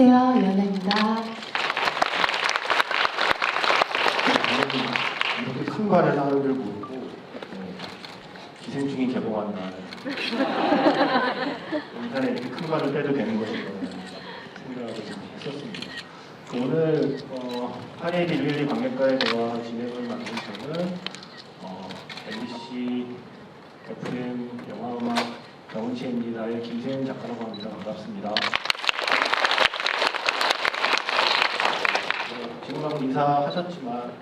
안녕하세요, 이연아입니다. 이렇게 큰 관을 하는 줄 모르고 기생충이 개봉한 날 인간에 이렇게 큰 관을 빼도 되는 것인가 생각을 좀 했었습니다. 오늘 파리에이드 112 관객과의 대화 진행을 맡은 저는 MBC FM 영화음악 경은시입니다의 김세윤 작가라고 합니다. 반갑습니다. 지금 한번 인사하셨지만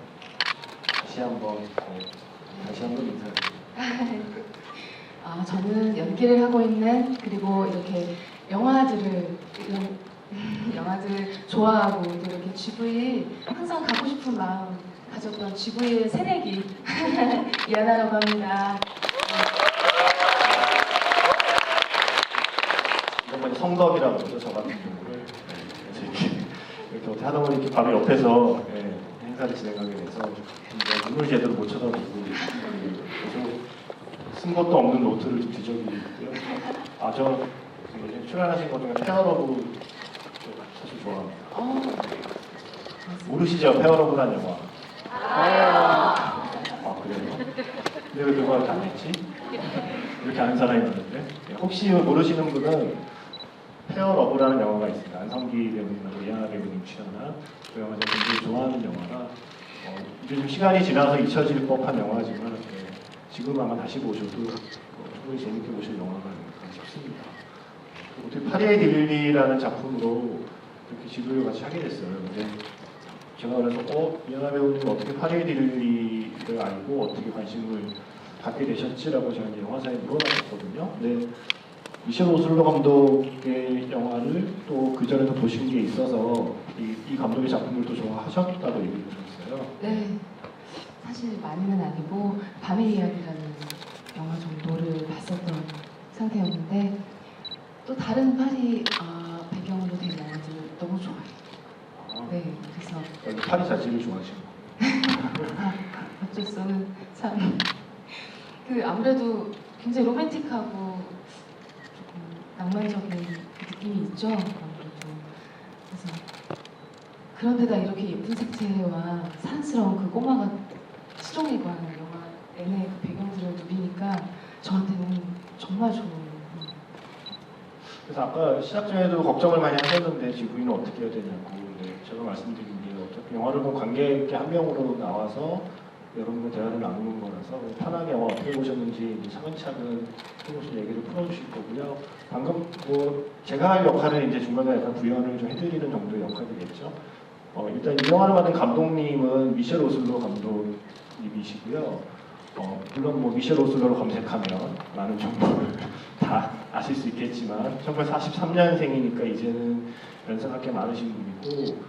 다시 한번 인사드립니다. 저는 연기를 하고 있는, 그리고 이렇게 영화들을 좋아하고 또 이렇게 GV 항상 가고 싶은 마음 가졌던 GV의 새내기 이연아라고 합니다. 정말 성덕이라고 그러죠. 저 같은 경우를 이렇게 어떻게 하다 보니 이렇게 바로 옆에서 행사를 진행하게 돼서 눈을 제대로 못 쳐다보고 계속 쓴 것도 없는 노트를 좀 뒤적이고 있고요. 저 요즘 출연하신 것 중에 페어러브 사실 좋아합니다. 모르시죠? 페어러브라는 영화. 그래요? 근데 왜 그걸 안 했지? 이렇게 아는 사람이 많은데 혹시 모르시는 분은 페어러브라는 영화가 있습니다. 안성기 배우님하고 이하나 배우님 출연한 그 영화 제가 굉장히 좋아하는 영화라 이제 좀 시간이 지나서 잊혀질 법한 영화지만 지금 아마 다시 보셔도 충분히 재밌게 보실 영화가 아닐까 싶습니다. 어떻게 파리에이드 112라는 작품으로 이렇게 지도를 같이 하게 됐어요. 근데 제가 그래서 이하나 배우님 어떻게 파리에이드 112를 알고 어떻게 관심을 갖게 되셨지라고 제가 이제 영화사에 물어봤거든요. 근데 미셸 오슬로 감독의 영화를 또 그전에도 보신 게 있어서 이 감독의 작품을 또 좋아하셨다고 얘기를 들었어요. 네, 사실 많이는 아니고 밤의 이야기라는 영화 정도를 봤었던 상태였는데 또 다른 파리 배경으로 된 영화들 너무 좋아해요. 네, 그래서 파리 자체를 좋아하시고 어쩔 수 없는 참 아무래도 굉장히 로맨틱하고 조금 낭만적인 느낌이 있죠. 아무래도 그래서 그런데다 이렇게 예쁜 색채와 사랑스러운 그 꼬마가 수종에 관한 영화 내내 그 배경들을 누비니까 저한테는 정말 좋은. 그래서 아까 시작 전에도 걱정을 많이 하셨는데 지구인은 어떻게 해야 되냐고. 제가 말씀드린 게 어차피 영화를 본 관객의 한 명으로 나와서 여러분과 대화를 나누는 거라서 편하게 영화 어떻게 보셨는지 차근차근 해보실 얘기를 풀어주실 거고요. 방금 제가 할 역할은 이제 중간에 약간 구현을 좀 해드리는 정도의 역할이겠죠. 일단 이 영화를 만든 감독님은 미셸 오슬로 감독님이시고요. 물론 미셸 오슬로를 검색하면 많은 정보를 다 아실 수 있겠지만 1943년생이니까 이제는 연세가 꽤 많으신 분이고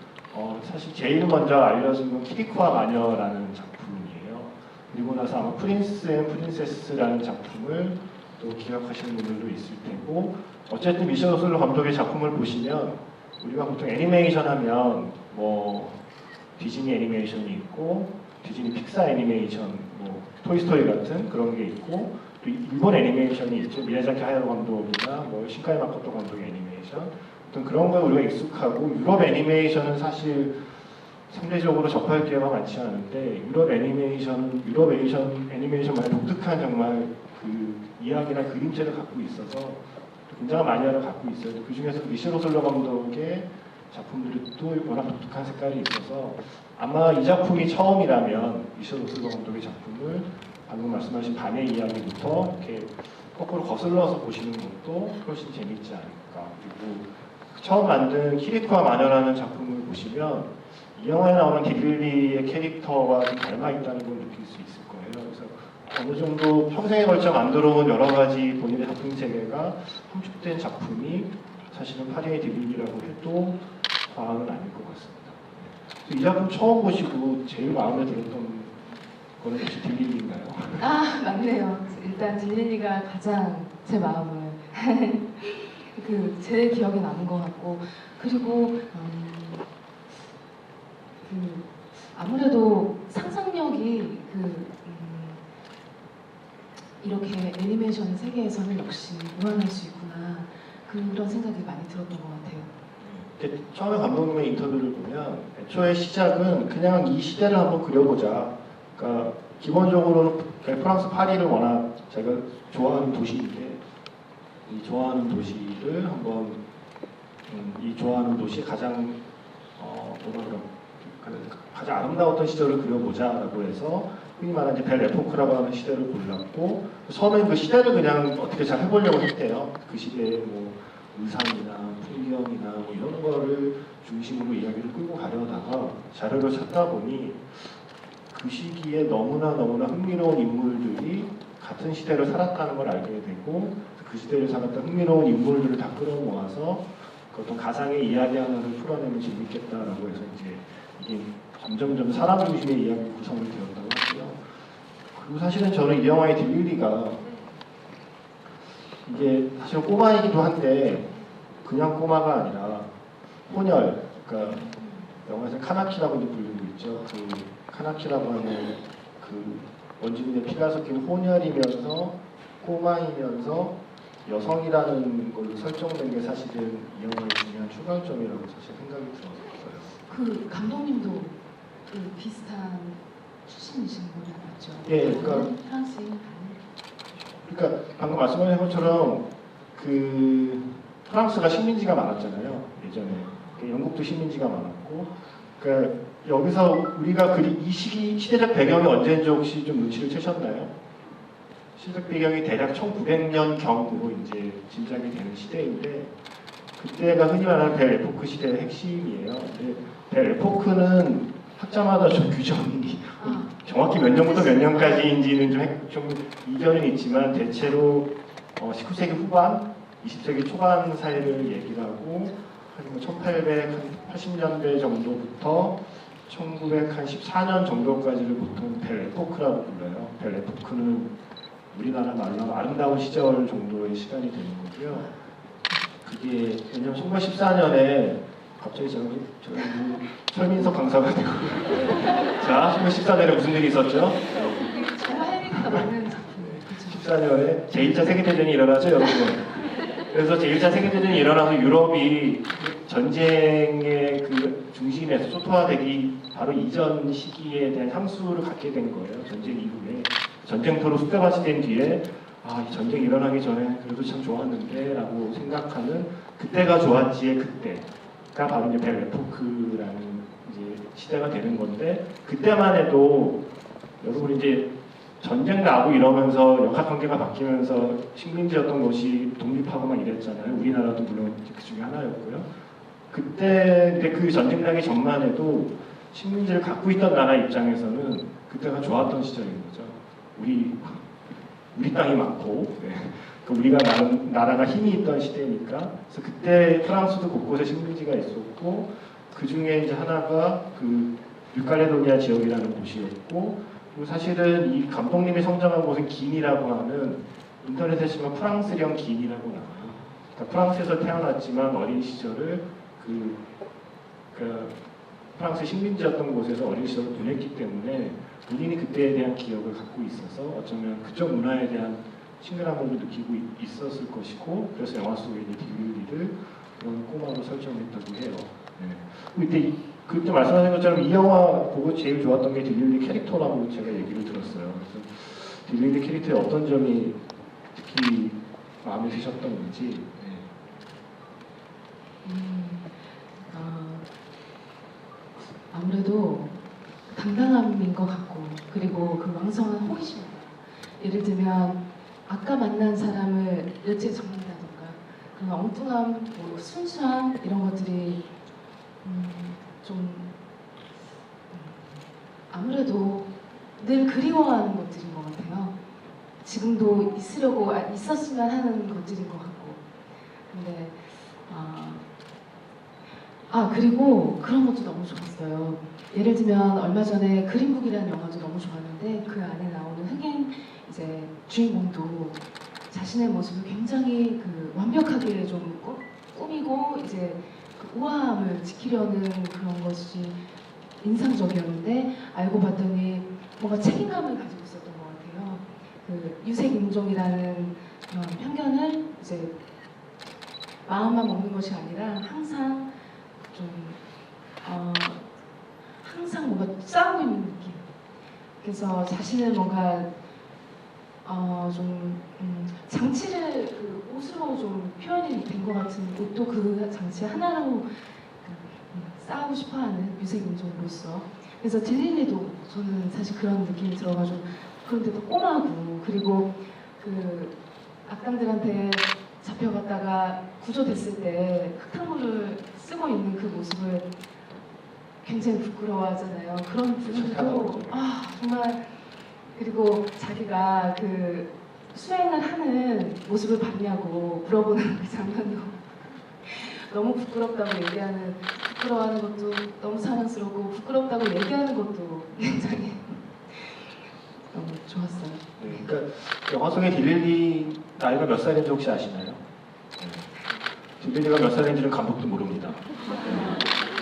사실 제일 먼저 알려진 건 키리코와 마녀라는 작품이에요. 그리고 나서 아마 프린스 앤 프린세스라는 작품을 또 기억하시는 분들도 있을 테고 어쨌든 미셸 오슬로 감독의 작품을 보시면 우리가 보통 애니메이션 하면 디즈니 애니메이션이 있고 디즈니 픽사 애니메이션 토이스토리 같은 그런 게 있고 또 일본 애니메이션이 있죠. 미야자키 하야오 감독이나 신카이 마코토 감독의 애니메이션 어떤 그런 거에 우리가 익숙하고 유럽 애니메이션은 사실 상대적으로 접할 기회가 많지 않은데 유럽 애니메이션만의 독특한 정말 그 이야기나 그림체를 갖고 있어서 굉장한 마니아를 갖고 있어요. 그 중에서 미셸 오슬로 감독의 작품들이 또 워낙 독특한 색깔이 있어서 아마 이 작품이 처음이라면 미셸 오슬로 감독의 작품을 방금 말씀하신 밤의 이야기부터 이렇게 거꾸로 거슬러서 보시는 것도 훨씬 재밌지 않을까. 그리고 처음 만든 키리코와 마녀라는 작품을 보시면 이 영화에 나오는 딜릴리의 캐릭터와 좀 닮아 있다는 걸 느낄 수 있을 거예요. 그래서 어느 정도 평생에 걸쳐 만들어온 여러 가지 본인의 작품 세계가 함축된 작품이 사실은 파리에이드 112라고 해도 과언은 아닐 것 같습니다. 이 작품 처음 보시고 제일 마음에 들었던 거는 혹시 딜릴리인가요? 맞네요. 일단 딜릴리가 가장 제 마음을 제 기억에 남은 것 같고, 그리고 아무래도 상상력이 이렇게 애니메이션 세계에서는 역시 무한할 수 있구나, 그런 생각이 많이 들었던 것 같아요. 처음에 감독님의 인터뷰를 보면 애초에 시작은 그냥 이 시대를 한번 그려보자. 그러니까 기본적으로는 프랑스 파리를 워낙 제가 좋아하는 도시인데 이 좋아하는 도시를 한번 이 좋아하는 도시 가장 가장 아름다웠던 시절을 그려보자라고 해서 흔히 말하는 이제 벨 에포크라고 하는 시대를 골랐고 처음엔 그 시대를 그냥 어떻게 잘 해보려고 했대요. 그 시대의 뭐 의상이나 풍경이나 뭐 이런 거를 중심으로 이야기를 끌고 가려다가 자료를 찾다 보니 그 시기에 너무나 흥미로운 인물들이 같은 시대를 살았다는 걸 알게 되고 그 시대를 살았던 흥미로운 인물들을 다 끌어모아서 그 어떤 가상의 이야기 하나를 풀어내면 재밌겠다라고 해서 이제 이게 점점 사람 중심의 이야기 구성이 되었다고 하고요. 그리고 사실은 저는 이 영화의 딜리리가 이게 사실 꼬마이기도 한데 그냥 꼬마가 아니라 혼혈, 그러니까 영화에서 카나키라고 부르고 있죠. 그 카나키라고 하는 그 원주민의 피가 섞인 혼혈이면서 꼬마이면서 여성이라는 걸로 설정된 게 사실은 이 영화의 중요한 출발점이라고 사실 생각이 들었어요. 그 감독님도 그 비슷한 출신이신 분 맞죠? 예, 그러니까 프랑스인. 그러니까 방금 말씀하신 것처럼 그 프랑스가 식민지가 많았잖아요. 예전에 영국도 식민지가 많았고, 그러니까 여기서 우리가 이 시대적 배경이 언제인지 혹시 좀 눈치를 채셨나요? 시대적 배경이 대략 1900년 경으로 이제 짐작이 되는 시대인데 그때가 흔히 말하는 벨 에포크 시대의 핵심이에요. 근데 벨 에포크는 학자마다 좀 규정이 정확히 몇 년부터 몇 년까지인지는 좀 이견은 있지만 대체로 19세기 후반, 20세기 초반 사이를 얘기를 하고 한 1880년대 정도부터 1914년 정도까지를 보통 벨 에포크라고 불러요. 벨 에포크는 우리나라 말로 아름다운 시절 정도의 시간이 되는 거고요. 그게 왜냐면 1914년에 갑자기 제가 설민석 강사가 되고 자, 1914년에 무슨 일이 있었죠? 정말 해리가 많은 작품이에요. 그렇죠? 14년에 제1차 세계대전이 일어나죠, 여러분. 그래서 제1차 세계대전이 일어나서 유럽이 전쟁의 그 중심에서 초토화되기 바로 이전 시기에 대한 향수를 갖게 된 거예요. 전쟁 이후에. 전쟁터로 쑥대밭이 된 뒤에 이 전쟁 일어나기 전에 그래도 참 좋았는데 라고 생각하는 그때가 좋았지의 그때가 바로 이제 벨 에포크라는 이제 시대가 되는 건데 그때만 해도 여러분 이제 전쟁 나고 이러면서 역학관계가 바뀌면서 식민지였던 곳이 독립하고 막 이랬잖아요. 우리나라도 물론 그 중에 하나였고요. 그때 근데 그 전쟁 나기 전만 해도 식민지를 갖고 있던 나라 입장에서는 그때가 좋았던 시절인 거죠. 우리 땅이 많고 우리가 나라가 힘이 있던 시대니까 그래서 그때 프랑스도 곳곳에 식민지가 있었고 그 중에 이제 하나가 그 뉴칼레도니아 지역이라는 곳이었고 그리고 사실은 이 감독님이 성장한 곳은 긴이라고 하는 인터넷에 치면 프랑스령 긴이라고 나와요. 그러니까 프랑스에서 태어났지만 어린 시절을 그 프랑스 식민지였던 곳에서 어린 시절을 보냈기 때문에 본인이 그때에 대한 기억을 갖고 있어서 어쩌면 그쪽 문화에 대한 친근함을 느끼고 있었을 것이고 그래서 영화 속에 있는 딜리리를 그런 꼬마로 설정했다고 해요. 네. 그때 말씀하신 것처럼 이 영화 보고 제일 좋았던 게 딜리리 캐릭터라고 제가 얘기를 들었어요. 그래서 딜리리 캐릭터의 어떤 점이 특히 마음에 드셨던 건지. 네. 아무래도 당당함인 것 같고 그리고 그 왕성한 호기심입니다. 예를 들면 아까 만난 사람을 여치에 적는다던가 그런 엉뚱함, 뭐 순수함 이런 것들이 좀 아무래도 늘 그리워하는 것들인 것 같아요. 지금도 있었으면 하는 것들인 것 같고 근데 그리고 그런 것도 너무 좋았어요. 예를 들면 얼마 전에 그린북이라는 영화도 너무 좋았는데 그 안에 나오는 흑인 이제 주인공도 자신의 모습을 굉장히 그 완벽하게 좀 꾸미고 이제 그 우아함을 지키려는 그런 것이 인상적이었는데 알고 봤더니 뭔가 책임감을 가지고 있었던 것 같아요. 그 유색 인종이라는 그런 편견을 이제 마음만 먹는 것이 아니라 항상 좀 항상 뭔가 싸우고 있는 느낌. 그래서 자신을 뭔가 좀 장치를 그 옷으로 좀 표현이 된 것 같은 옷도 그 장치 하나로 싸우고 싶어하는 유색 인종으로서. 그래서 딜릴리도 저는 사실 그런 느낌이 들어가지고, 그런데도 꼬마고, 그리고 그 악당들한테 잡혀갔다가 구조됐을 때 흙탕물을 쓰고 있는 그 모습을 굉장히 부끄러워하잖아요. 그런 부분도 정말. 그리고 자기가 그 수행을 하는 모습을 봤냐고 물어보는 그 장면도 너무 부끄럽다고 얘기하는, 부끄러워하는 것도 너무 사랑스럽고, 부끄럽다고 얘기하는 것도 굉장히 너무 좋았어요. 네, 그러니까 영화 속의 딜릴리 나이가 몇 살인지 혹시 아시나요? 네. 딜릴리가 몇 살인지는 감독도 모릅니다.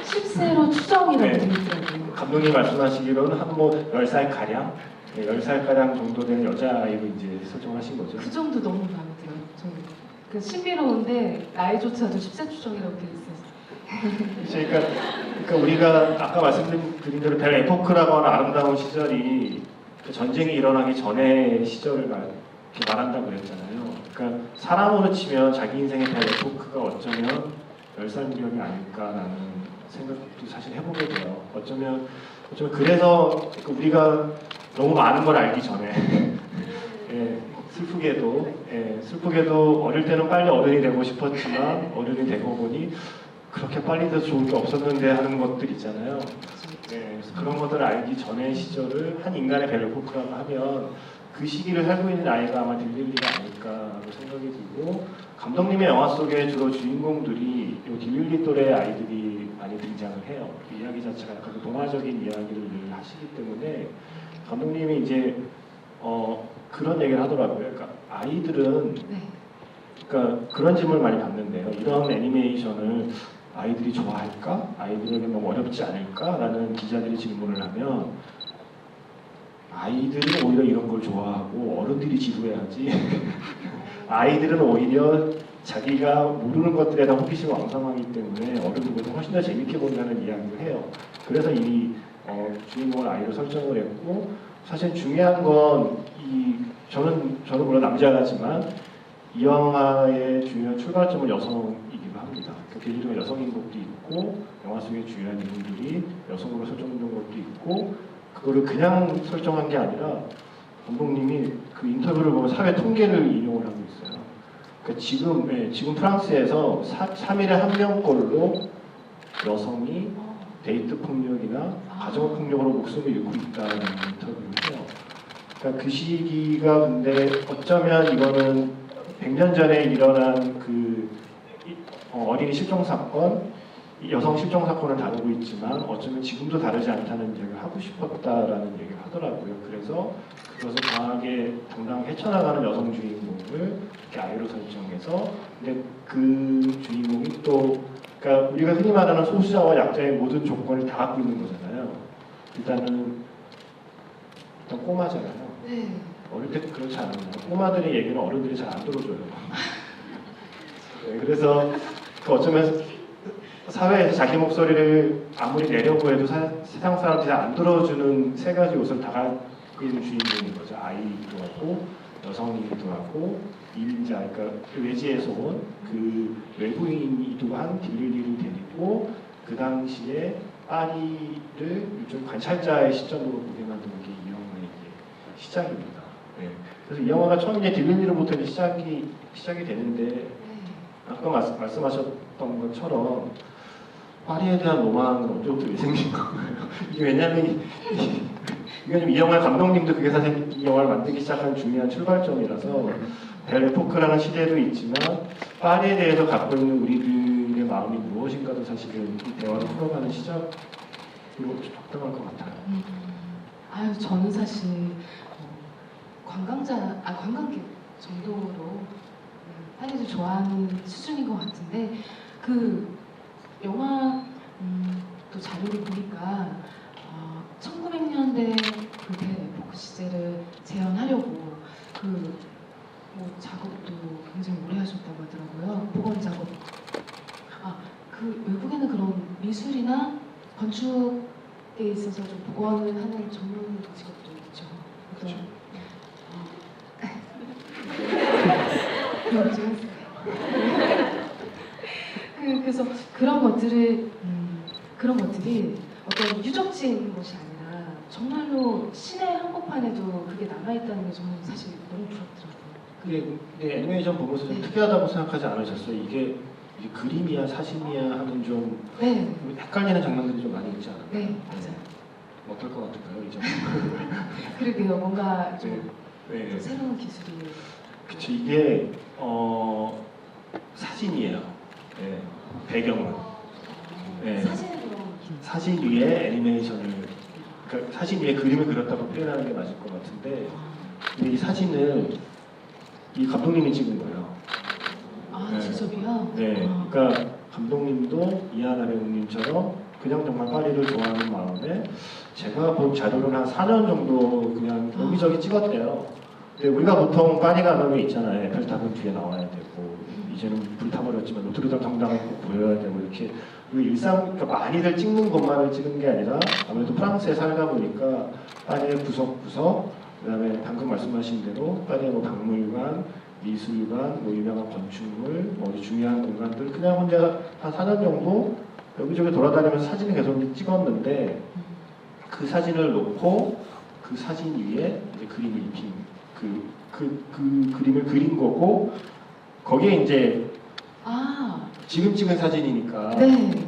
10세로 추정이라고 네. 되어 있더라고요. 감독님 말씀하시기로는 한 뭐 10살 가량, 10살 가량 정도 되는 여자아이로 이제 설정하신 거죠. 그 정도 너무 마음에 들어요. 저는 그 신비로운데 나이조차도 10세 추정이라고 되어 있어요. 그러니까 우리가 아까 말씀드린 대로 벨 에포크라고 하는 아름다운 시절이 그 전쟁이 일어나기 전의 시절을 이렇게 말한다고 그랬잖아요. 그러니까 사람으로 치면 자기 인생의 벨 에포크가 어쩌면 10살 무렵이 아닐까라는 생각도 사실 해보게 돼요. 어쩌면 그래서 우리가 너무 많은 걸 알기 전에 슬프게도 어릴 때는 빨리 어른이 되고 싶었지만 어른이 되고 보니 그렇게 빨리 더 좋은 게 없었는데 하는 것들 있잖아요. 그래서 그런 것들을 알기 전의 시절을 한 인간의 벨포크라고 하면 그 시기를 살고 있는 아이가 아마 딜릴리가 아닐까라고 생각이 들고, 감독님의 영화 속에 주로 주인공들이 이 딜릴리 또래 아이들이 많이 등장을 해요. 그 이야기 자체가 약간 동화적인 이야기를 늘 하시기 때문에 감독님이 이제 그런 얘기를 하더라고요. 그러니까 아이들은 그러니까 그런 질문을 많이 받는데요. 이런 애니메이션을 아이들이 좋아할까? 아이들에게 너무 어렵지 않을까?라는 기자들이 질문을 하면 아이들은 오히려 이런 걸 좋아하고 어른들이 지도해야지. 아이들은 오히려 자기가 모르는 것들에 대한 호기심이 왕성하기 때문에 어른들보다 훨씬 더 재밌게 본다는 이야기를 해요. 그래서 이 주인공을 아이로 설정을 했고, 사실 중요한 건 저는 물론 남자지만 이 영화의 중요한 출발점은 여성이기도 합니다. 딜릴리가 여성 인물도 있고 영화 속의 중요한 인물들이 여성으로 설정된 것도 있고, 그거를 그냥 설정한 게 아니라 감독님이 그 인터뷰를 보면 사회 통계를 인용을 하고 있어요. 그러니까 지금 프랑스에서 3일에 1명꼴로 여성이 데이트 폭력이나 가정 폭력으로 목숨을 잃고 있다는 인터뷰를 해요. 그러니까 그 시기가, 근데 어쩌면 이거는 100년 전에 일어난 그 어린이 실종 사건, 여성 실종 사건을 다루고 있지만 어쩌면 지금도 다르지 않다는 얘기를 하고 싶었다라는 얘기를 하더라고요. 그래서 그것을 강하게 당당하게 헤쳐나가는 여성 주인공을 이렇게 아이로 설정해서, 근데 그 주인공이 또 그러니까 우리가 흔히 말하는 소수자와 약자의 모든 조건을 다 갖고 있는 거잖아요. 일단 꼬마잖아요. 네. 어릴 때 그렇지 않아요. 꼬마들의 얘기는 어른들이 잘 안 들어줘요. 그래서 어쩌면 사회에서 자기 목소리를 아무리 내려고 해도 세상 사람들이 안 들어주는 세 가지 요소를 다 갖고 있는 주인공인 거죠. 아이이기도 하고 여성이기도 하고 이민자, 그러니까 외지에서 온 그 외부인이기도 한 딜릴리를 데리고 그 당시에 파리를 일종 관찰자의 시점으로 보게 만드는 게 이 영화의 시작입니다. 그래서 이 영화가 처음 이제 딜릴리로부터 이제 시작이 되는데, 아까 말씀하셨던 것처럼 파리에 대한 로망은 언제부터 왜 생긴 건가요? 이게 왜냐면 이 영화의 감독님도 그게 사실 이 영화를 만들기 시작한 중요한 출발점이라서, 벨 에포크라는 시대도 있지만 파리에 대해서 갖고 있는 우리들의 마음이 무엇인가도 사실은 이 대화를 풀어가는 시작으로 적당할 것 같아요. 저는 사실 관광객 정도로 파리를 좋아하는 수준인 것 같은데, 그 영화 또 자료를 보니까 1900년대 그 벨 에포크 시대를 재현하려고 작업도 굉장히 오래 하셨다고 하더라고요. 복원 작업. 그 외국에는 그런 미술이나 건축에 있어서 좀 복원을 하는 전문 직업도 있죠. 그렇죠. 그런 좀 했어요. 그래서 그런 것들을 그런 것들이 어떤 유적지인 것이 아니라 정말로 신의 한복판에도 그게 남아있다는 게 저는 사실 너무 부럽더라고요. 근데 애니메이션 보면서 좀 네. 특이하다고 생각하지 않으셨어요? 이게 그림이야 사진이야 하는 좀 네, 헷갈리는 장면들이 좀 많이 있지 않아요? 네, 맞아요. 어떨 것 같을까요? 이 점? 그러게요. 뭔가 좀 네. 새로운 기술이. 그쵸, 이게 사진이에요. 네. 배경은 네. 사진으로 사진 위에 애니메이션을, 그러니까 사진 위에 그림을 그렸다고 표현하는 게 맞을 것 같은데, 근데 이 사진을 이 감독님이 찍은 거예요. 네. 직접이요? 네, 그러니까 감독님도 이하나 배우님처럼 그냥 정말 파리를 좋아하는 마음에 제가 본 자료는 한 4년 정도 그냥 여기저기 찍었대요. 근데 우리가 보통 파리 가면 있잖아요. 에펠탑은 뒤에 나와야 되고, 이제는 불타버렸지만 노트르담 성당은 꼭 보여야 되고, 이렇게 그러니까 많이들 찍는 것만을 찍은 게 아니라 아무래도 프랑스에 살다 보니까 파리의 구석구석, 그다음에 방금 말씀하신 대로 파리의 뭐 박물관, 미술관, 뭐 유명한 건축물, 뭐 중요한 공간들 그냥 혼자 한 4년 정도 여기저기 돌아다니면서 사진을 계속 찍었는데, 그 사진을 놓고 그 사진 위에 이제 그림을 입힌 그 그림을 그린 거고, 거기에 이제 지금 찍은 사진이니까 네.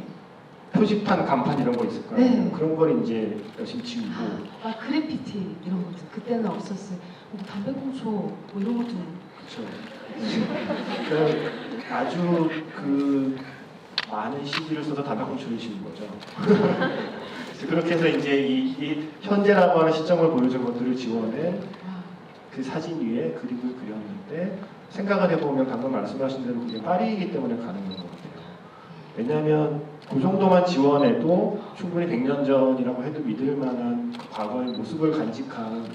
표지판, 간판 이런 거 있을 거예요. 네. 그런 걸 이제 열심히 지우고. 그래피티 이런 것들 그때는 없었어요. 담배꽁초 뭐 이런 것도. 그렇죠. 그러니까 아주 그 많은 CG를 써서 담배꽁초를 씌운 거죠. 그렇게 해서 이제 이 현재라고 하는 시점을 보여준 것들을 지원해 그 사진 위에 그림을 그렸는데, 생각을 해보면 방금 말씀하신 대로 그게 파리이기 때문에 가능한 것 같아요. 왜냐하면 그 정도만 지원해도 충분히 100년 전이라고 해도 믿을 만한 과거의 모습을 간직한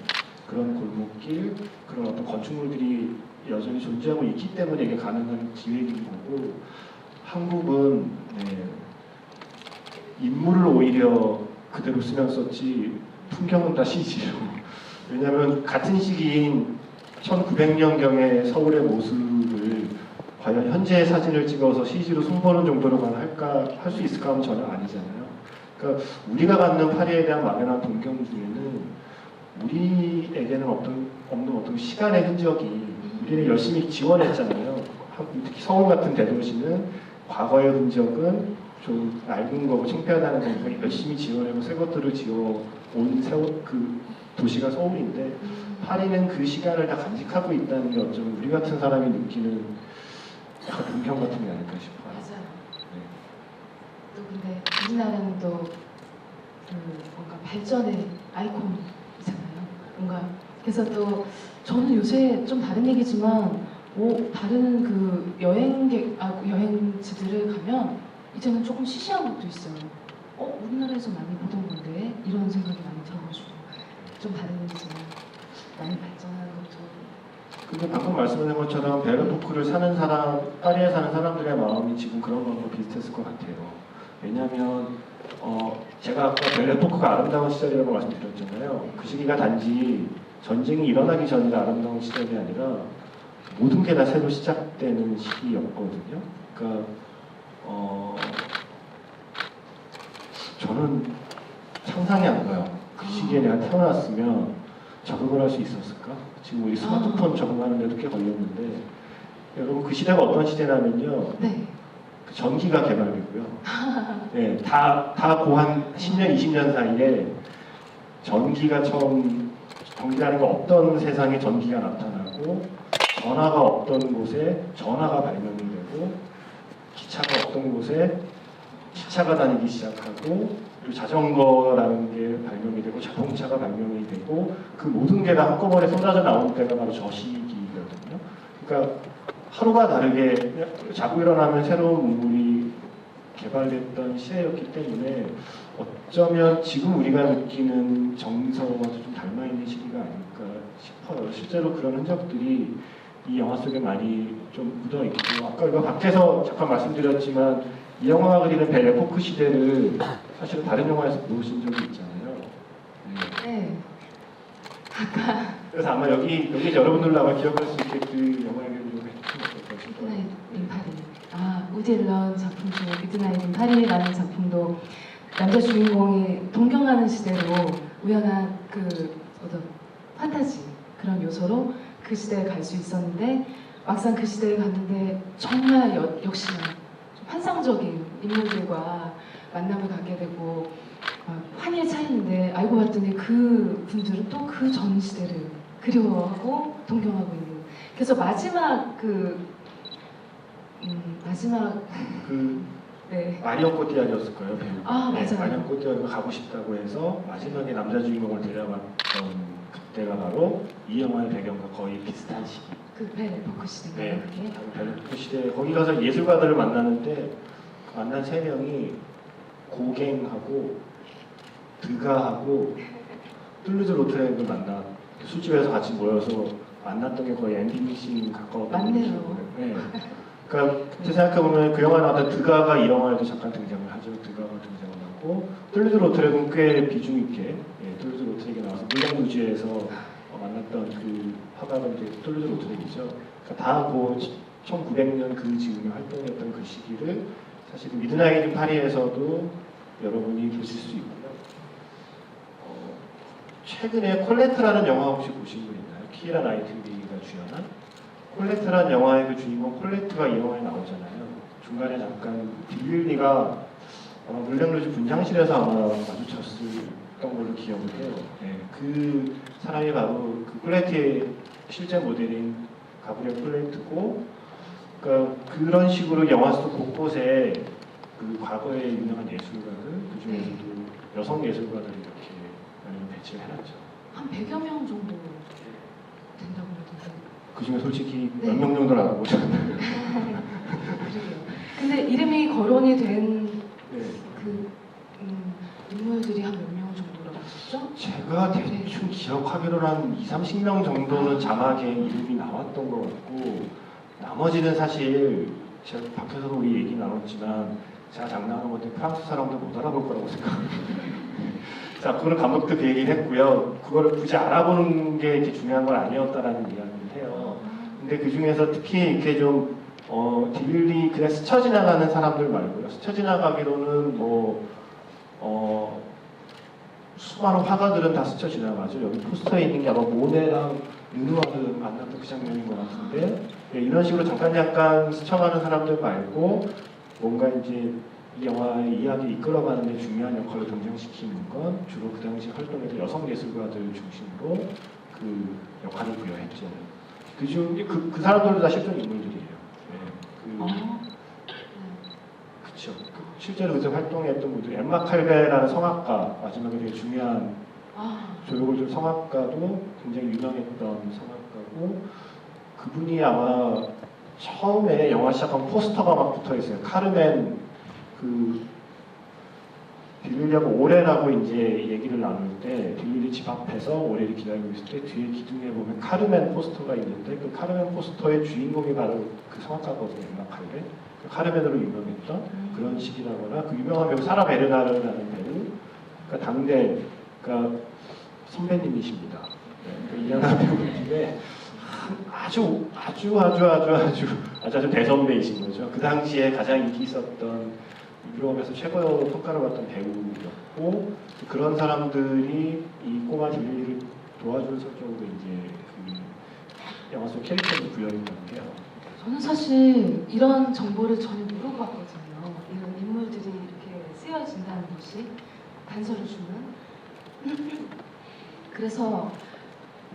그런 골목길, 그런 어떤 건축물들이 여전히 존재하고 있기 때문에 이게 가능한 기획인 거고, 한국은 인물을 오히려 그대로 쓰면 썼지 풍경은 다 CG로. 왜냐하면 같은 시기인 1900년경의 서울의 모습을 과연 현재의 사진을 찍어서 CG로 손보는 정도로만 할 수 있을까 하면 전혀 아니잖아요. 그러니까 우리가 갖는 파리에 대한 막연한 동경 중에는 우리에게는 없는 어떤 시간의 흔적이, 우리는 열심히 지원했잖아요. 특히 서울 같은 대도시는 과거의 흔적은 좀 낡은 거고 창피하다는 거니까 열심히 지원하고 새 것들을 지어온 그 도시가 서울인데, 파리는 그 시간을 다 간직하고 있다는 게 어쩌면 우리 같은 사람이 느끼는 약간 동경 같은 게 아닐까 싶어요. 맞아요. 네. 또 근데 우리나라는 또 그 뭔가 발전의 아이콘이잖아요. 뭔가 그래서 또 저는 요새 좀 다른 얘기지만 다른 그 여행지들을 가면 이제는 조금 시시한 것도 있어요. 우리나라에서 많이 보던 건데 이런 생각이 많이 들어가지고 좀 다른 얘기지만 많이 발전하는 것도. 근데 방금 말씀하신 것처럼 베르포크를 사는 사람, 파리에 사는 사람들의 마음이 지금 그런 거하고 비슷했을 것 같아요. 왜냐하면 제가 아까 베르포크가 아름다운 시절이라고 말씀드렸잖아요. 그 시기가 단지 전쟁이 일어나기 전이라 아름다운 시절이 아니라 모든 게 다 새로 시작되는 시기였거든요. 그러니까 저는 상상이 안 가요. 그 시기에 내가 태어났으면 적응을 할 수 있었을까? 지금 우리 스마트폰 적응하는데도 꽤 걸렸는데, 여러분 그 시대가 어떤 시대냐면요. 네. 그 전기가 개발되고요. 네, 다 고한 10년, 20년 사이에 전기라는 거 없던 세상에 전기가 나타나고, 전화가 없던 곳에 전화가 발명이 되고, 기차가 없던 곳에 기차가 다니기 시작하고, 그리고 자전거라는 게 발명이 되고, 자동차가 발명이 되고, 그 모든 게 다 한꺼번에 쏟아져 나온 때가 바로 저 시기거든요. 그러니까 하루가 다르게 자고 일어나면 새로운 문물이 개발됐던 시대였기 때문에 어쩌면 지금 우리가 느끼는 정서와도 좀 닮아있는 시기가 아닐까 싶어요. 실제로 그런 흔적들이 이 영화 속에 많이 좀 묻어있고, 아까 이거 밖에서 잠깐 말씀드렸지만 이 영화가 그리는 벨 에포크 시대를 사실은 다른 영화에서 보신 적이 있잖아요. 네. 네. 그래서 아마 여기 여러분들도 아마 기억할 수 있게 그 영화의 좀 미드나잇 인 파리. 아, 우디 앨런 작품 중에 미드나잇 인 파리라는 작품도 남자 주인공이 동경하는 시대로 우연한 그 어떤 판타지 그런 요소로 그 시대에 갈 수 있었는데 막상 그 시대에 갔는데 정말 역시나 좀 환상적인 인물들과 만남을 갖게 되고 환희에 차이는데 알고 봤더니 그 분들은 또 그 전 시대를 그리워하고 동경하고 있는. 그래서 마지막 마지막 그 네. 마리온 코티아르였을 거예요, 배우. 아, 네, 맞아요. 마리온 코티아르가 가고 싶다고 해서 마지막에 남자 주인공을 데려갔던 그때가 바로 이 영화의 배경과 거의 비슷한 시기. 그벨 에포크 시대인가요? 네, 그게? 벨 에포크 시대 거기 가서 예술가들을 만나는데 만난 세 명이 고갱하고 드가하고 툴루즈 로트렉을 만나 술집에서 같이 모여서 만났던 게 거의 엔딩씬 가까웠던 맞네요. 거죠. 네. 그러니까 제 생각해보면 그 영화에 나왔던 드가가 이 영화에도 잠깐 등장을 하죠. 드가가 등장을 하고 툴루즈 로트렉은 꽤 비중 있게 툴루즈 로트렉이 나와서 물량도지에서 만났던 그 화가가 이제 툴루즈 로트렉이죠. 그러니까 다그 1900년 그 즈음에 활동했던 그 시기를 사실 미드나잇 인 파리에서도 여러분이 보실 수 있고요. 최근에 콜레트라는 영화 혹시 보신 분 있나요? 키라 나이틀리가 주연한 콜레트라는 영화의 그 주인공 콜레트가 이 영화에 나오잖아요. 중간에 잠깐 딜리가 물량루즈 분장실에서 아마 마주쳤었던 걸로 기억을 해요. 네, 그 사람이 바로 그 콜레트의 실제 모델인 가브리엘 콜레트고, 그러니까 그런 식으로 영화 속 곳곳에 그 과거의 유명한 예술가들, 그 중에서도 여성 예술가들이 이렇게 배치를 해놨죠. 한 100여 명 정도 된다고 그러던데. 그 중에 솔직히 네. 몇 명 정도를 알아보잖아요. 그러게요. 근데 이름이 거론이 된 네. 그 인물들이 한 몇 명 정도라고 하셨죠? 제가 대충 기억하기로는 한 20-30명 정도는 자막에 이름이 나왔던 것 같고, 나머지는 사실 제가 밖에서도 우리 얘기 나눴지만 제가 장난한 건데 프랑스 사람들 못 알아볼 거라고 생각합니다. 자, 그거는 감독도 그 얘기를 했고요. 그거를 굳이 알아보는 게 이렇게 중요한 건 아니었다라는 이야기를 해요. 근데 그 중에서 특히 이렇게 좀 딜리 그냥 스쳐 지나가는 사람들 말고요. 스쳐 지나가기로는 수많은 화가들은 다 스쳐 지나가죠. 여기 포스터에 있는 게 아마 모네랑 르누아르 만났던 그 장면인 것 같은데, 네, 이런 식으로 잠깐 스쳐가는 사람들 말고 뭔가 이제 이 영화의 이야기를 이끌어가는 데 중요한 역할을 등장시키는 건 주로 그 당시 활동했던 여성 예술가들 중심으로 그 역할을 부여했죠. 그 사람들도 다 실존 인물들이에요. 네, 그쵸. 실제로 그때 활동했던 분들, 엠마 칼베라는 성악가, 마지막에 되게 중요한 조력을 준 성악가도 굉장히 유명했던 성악가고, 그분이 아마 처음에 영화 시작한 포스터가 막 붙어 있어요. 카르멘 딜리하고 오렐하고 이제 얘기를 나눌 때 딜리 집 앞에서 오렐이 기다리고 있을 때 뒤에 기둥에 보면 카르멘 포스터가 있는데 그 카르멘 포스터의 주인공이 바로 그 성악가거든요. 엠마 칼베. 그 카르멘으로 유명했던 그런 식이라거나 그 유명한 배우 사라 베르나르라는 배우, 그러니까 당대 그러니까 선배님이십니다. 네, 이양한 배우님의 아주 대선배이신 거죠. 그 당시에 가장 인기 있었던 유럽에서 최고로 평가를 받던 배우였고, 그런 사람들이 이 꼬마 딜리를 도와준 설정으로 이제 그 영화 속 캐릭터를 구현했는데요. 저는 사실 이런 정보를 전혀 모르고 봤거든요. 이런 인물들이 이렇게 쓰여진다는 것이 단서를 주는. 그래서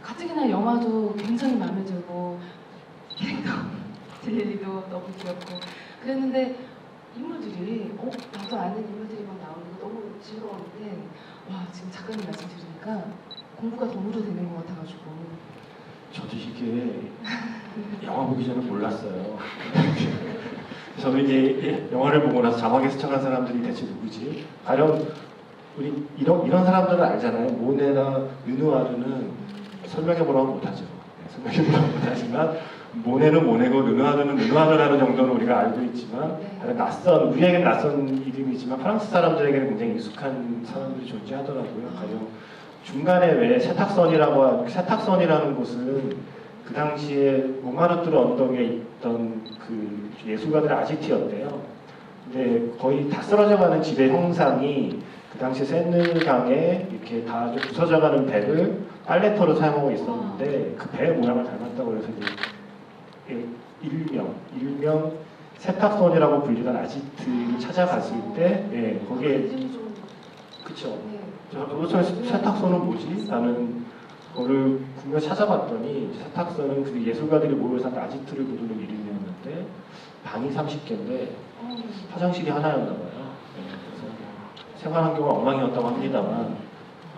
가뜩이나 영화도 굉장히 마음에 들고 캐릭터 딜리도 너무 귀엽고 그랬는데 인물들이 나도 아는 인물들이 막 나오는 거 너무 즐거웠는데 와, 지금 작가님 말씀 들으니까 공부가 덤으로 되는 것 같아가지고. 저도 이게 영화 보기 전에 몰랐어요. 저도 이제 영화를 보고 나서 자막에 스쳐간 사람들이 대체 누구지? 가령 우리 이런 사람들은 알잖아요. 모네나 르누아르는 설명해보라고 못하죠. 설명해보라고 못하지만 모네는 모네고 르누아르는 르누아르라는 정도는 우리가 알고 있지만 네. 다른 낯선 우리에게는 낯선 이름이지만 프랑스 사람들에게는 굉장히 익숙한 사람들이 존재하더라고요. 가령 중간에 왜 세탁선이라는 곳은 그 당시에 몽마르트르 언덕에 있던 그 예술가들의 아지트였대요. 근데 거의 다 쓰러져가는 집의 형상이 그 당시 세느강에 이렇게 다 좀 부서져가는 배를 빨래터로 사용하고 있었는데 그 배의 모양을 닮았다고 해서 이제 일명 세탁선이라고 불리던 아지트를 찾아갔을 때 거기에 이름이 좀 그쵸. 네. 도대체 세탁소는 뭐지? 나는 그거를 분명 찾아봤더니 세탁소는 그 예술가들이 모여 사는 아지트를 부르는 이름이었는데 방이 30개인데 화장실이 하나였나 봐요. 그래서 생활 환경은 엉망이었다고 합니다만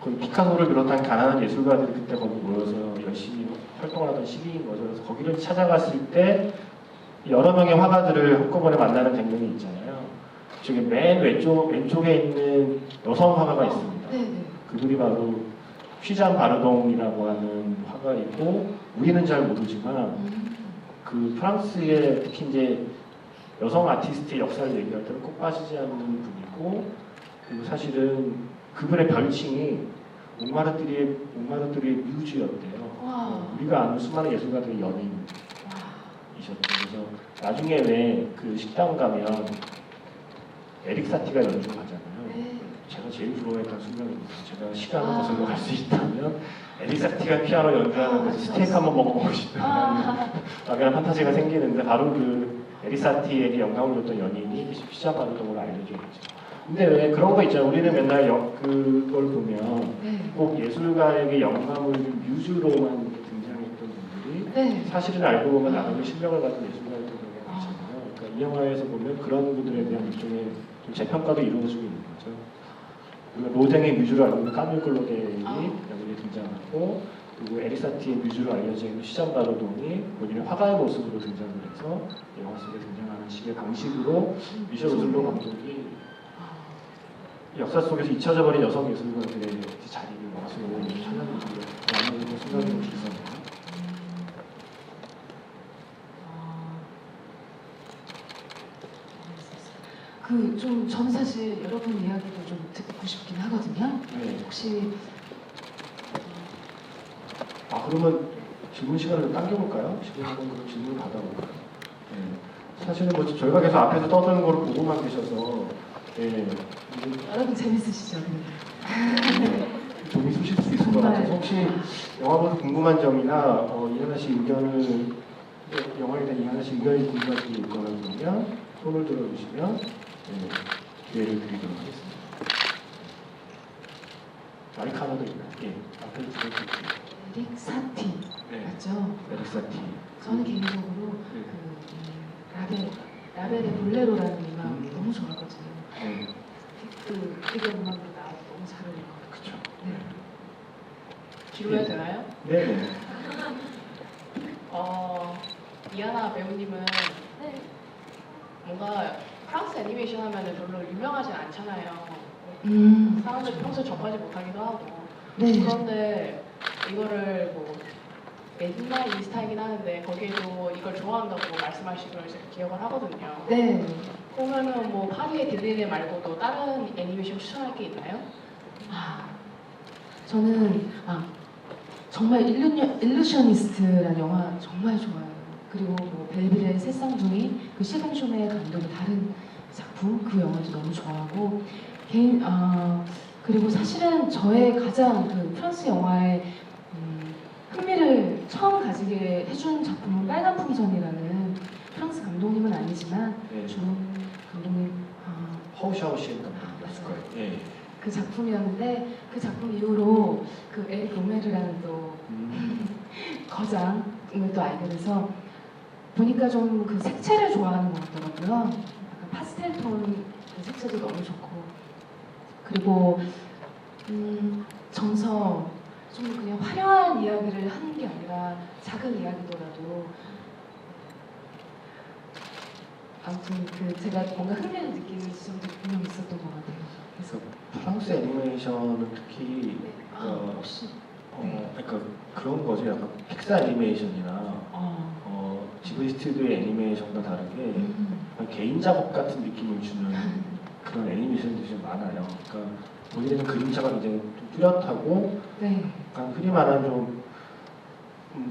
거기 피카소를 비롯한 가난한 예술가들이 그때 거기 모여서 열심히 활동하던 시기인 거죠. 그래서 거기를 찾아갔을 때 여러 명의 화가들을 한꺼번에 만나는 장면이 있잖아요. 저기 맨 왼쪽에 있는 여성 화가가 있습니다. 네네. 그들이 바로 휘잔 바르동이라고 하는 화가이고 우리는 잘 모르지만 그 프랑스의 특히 이제 여성 아티스트의 역사를 얘기할 때는 꼭 빠지지 않는 분이고 그리고 사실은 그분의 별칭이 몽마르트르의 뮤즈였대요. 와. 우리가 아는 수많은 예술가들의 연인이셨죠. 그래서 나중에 왜 그 식당 가면 에릭 사티가 연주하잖아요. 네. 제가 제일 부러워했던 순간입니다. 제가 시간을 거슬러 갈 수 있다면 에릭 사티가 피아노 연주하는 그 스테이크 한번 먹어보고 싶다는 막연한 판타지가 생기는데 바로 그 에릭 사티에게 영감을 줬던 연인이 휘잔 바르동으로 알려져 있죠. 근데 왜 그런 거 있잖아요. 우리는 맨날 그걸 보면 네. 꼭 예술가에게 영감을 준 뮤즈로만 등장했던 분들이 네. 사실은 알고 보면 나름의 실력을 가진 예술가들이 많잖아요. 그러니까 이 영화에서 보면 그런 분들에 대한 일종의 좀 재평가도 이루어지고 있는 거죠. 우리가 로댕의 뮤즈로 알고 있는 까밀 클로델이 여기에 등장하고 그리고 에리사티의 뮤즈로 알려져 있는 휘잔 바르동이 본인의 화가의 모습으로 등장을 해서 영화 속에 등장하는 식의 방식으로 미셸 오슬로 감독이 역사 속에서 잊혀져 버린 여성 예술가들의 자리를 영화 속에 찾아내는 많은 순간이 좀 있었네요. 좀 저는 사실 여러분 이야기도 좀 듣고 싶긴 하거든요. 네. 혹시 그러면 질문 시간을 좀 당겨볼까요? 지금 한번 그럼 질문을 받아볼까요? 네. 사실은 뭐 저희가 계속 앞에서 떠드는 걸 보고만 계셔서 여러분 재밌으시죠? 좀 있으실 수 있을 것 같아서 혹시 영화 보고 궁금한 점이나 이하나 씨 의견을 영화에 대한 이하나 씨 의견이 궁금하신 게 있거나 그러면 손을 들어주시면 기회를 드리도록 하겠습니다. 마이크 하나 더 있나요? 앞에 들어주세요. 에릭 사티 맞죠? 에릭 사티. 저는 개인적으로 라벨의 볼레로라는 음악 너무 좋아하거든요. 그게 음악으로 나와서 너무 잘 어울릴 것 같아요. 그렇죠. 네. 질문해도 되나요? 네. 이하나 배우님은 네. 뭔가 프랑스 애니메이션 하면은 별로 유명하진 않잖아요. 사람들이 평소에 접하지 못하기도 하고. 네. 그런데 이거를 뭐 맨날 인스타이긴 하는데 거기에도 이걸 좋아한다고 말씀하신 걸 제가 기억을 하거든요. 네. 그러면은 뭐 파리의 딜리네 말고도 다른 애니메이션 추천할 게 있나요? 저는 정말 일루셔니스트라는 영화 정말 좋아요. 그리고 뭐 벨빌의 새쌍둥이 그 시공쇼메 감독의 다른 작품 그 영화도 너무 좋아하고 그리고 사실은 저의 가장 그 프랑스 영화에 흥미를 처음 가지게 해준 작품은 빨간 풍선이라는 프랑스 감독님은 아니지만 주로 감독님 허우샤우시엔 감독이었을 거예요. 예. 그 작품이었는데 그 작품 이후로 그 에릭 로메르라는 또 거장을 또 알게 돼서 보니까 좀 그 색채를 좋아하는 것 같더라고요. 약간 파스텔 톤 그 색채도 너무 좋고 그리고 정서 좀 그냥 화려한 이야기를 하는 게 아니라 작은 이야기더라도 아무튼 제가 뭔가 흥미를 느끼는 지점도 분명 있었던 것 같아요. 그래서 프랑스 애니메이션은 특히 혹시 그러니까 그런 거죠. 약간 픽사 애니메이션이나 지브리 스튜디오의 애니메이션과 다르게 개인 작업 같은 느낌을 주는 그런 애니메이션들이 좀 많아요. 그러니까 보기에는 그림체가 굉장히 좀 뚜렷하고 네. 약간 흔히 말하는 좀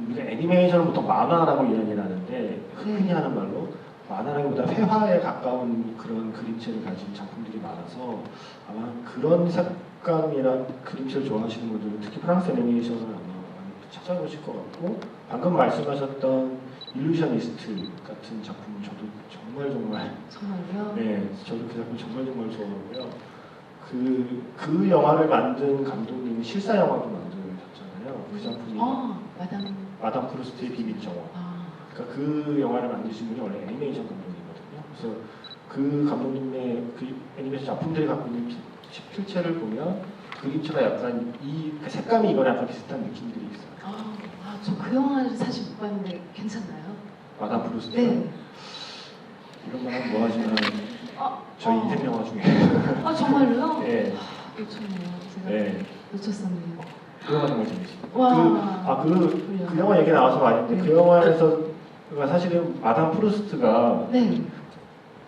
우리가 애니메이션은 보통 만화라고 이야기를 하는데 흔히 하는 말로 만화라기보다 회화에 가까운 그런 그림체를 가진 작품들이 많아서 아마 그런 색감이나 그림체를 좋아하시는 분들은 특히 프랑스 애니메이션을 아마 많이 찾아보실 것 같고 방금 말씀하셨던 일루셔니스트 같은 작품은 저도 정말요? 네, 저도 그 작품 정말 좋아하고요. 그 영화를 만든 감독님이 실사 영화도 만드셨잖아요. 그 작품이 마담 프루스트의 비밀 정원. 그러니까 그 영화를 만드신 분이 원래 애니메이션 감독님이거든요. 그래서 그 감독님의 그 애니메이션 작품들이 갖고 있는 필체를 보면 그림체가 약간 그 색감이 이거랑 약간 비슷한 느낌들이 있어요. 저 그 영화를 사실 못 봤는데 괜찮나요? 마담 프루스트. 네. 이런 말 하면 뭐 하지만 저희 인생 영화 중에. 정말로요? 네. 놓쳤네요. 제가 네. 놓쳤었네요. 그 영화 정말 재밌어요. 와. 그 영화 얘기 나와서 말인데 그 영화에서 사실은 마담 프루스트가 네.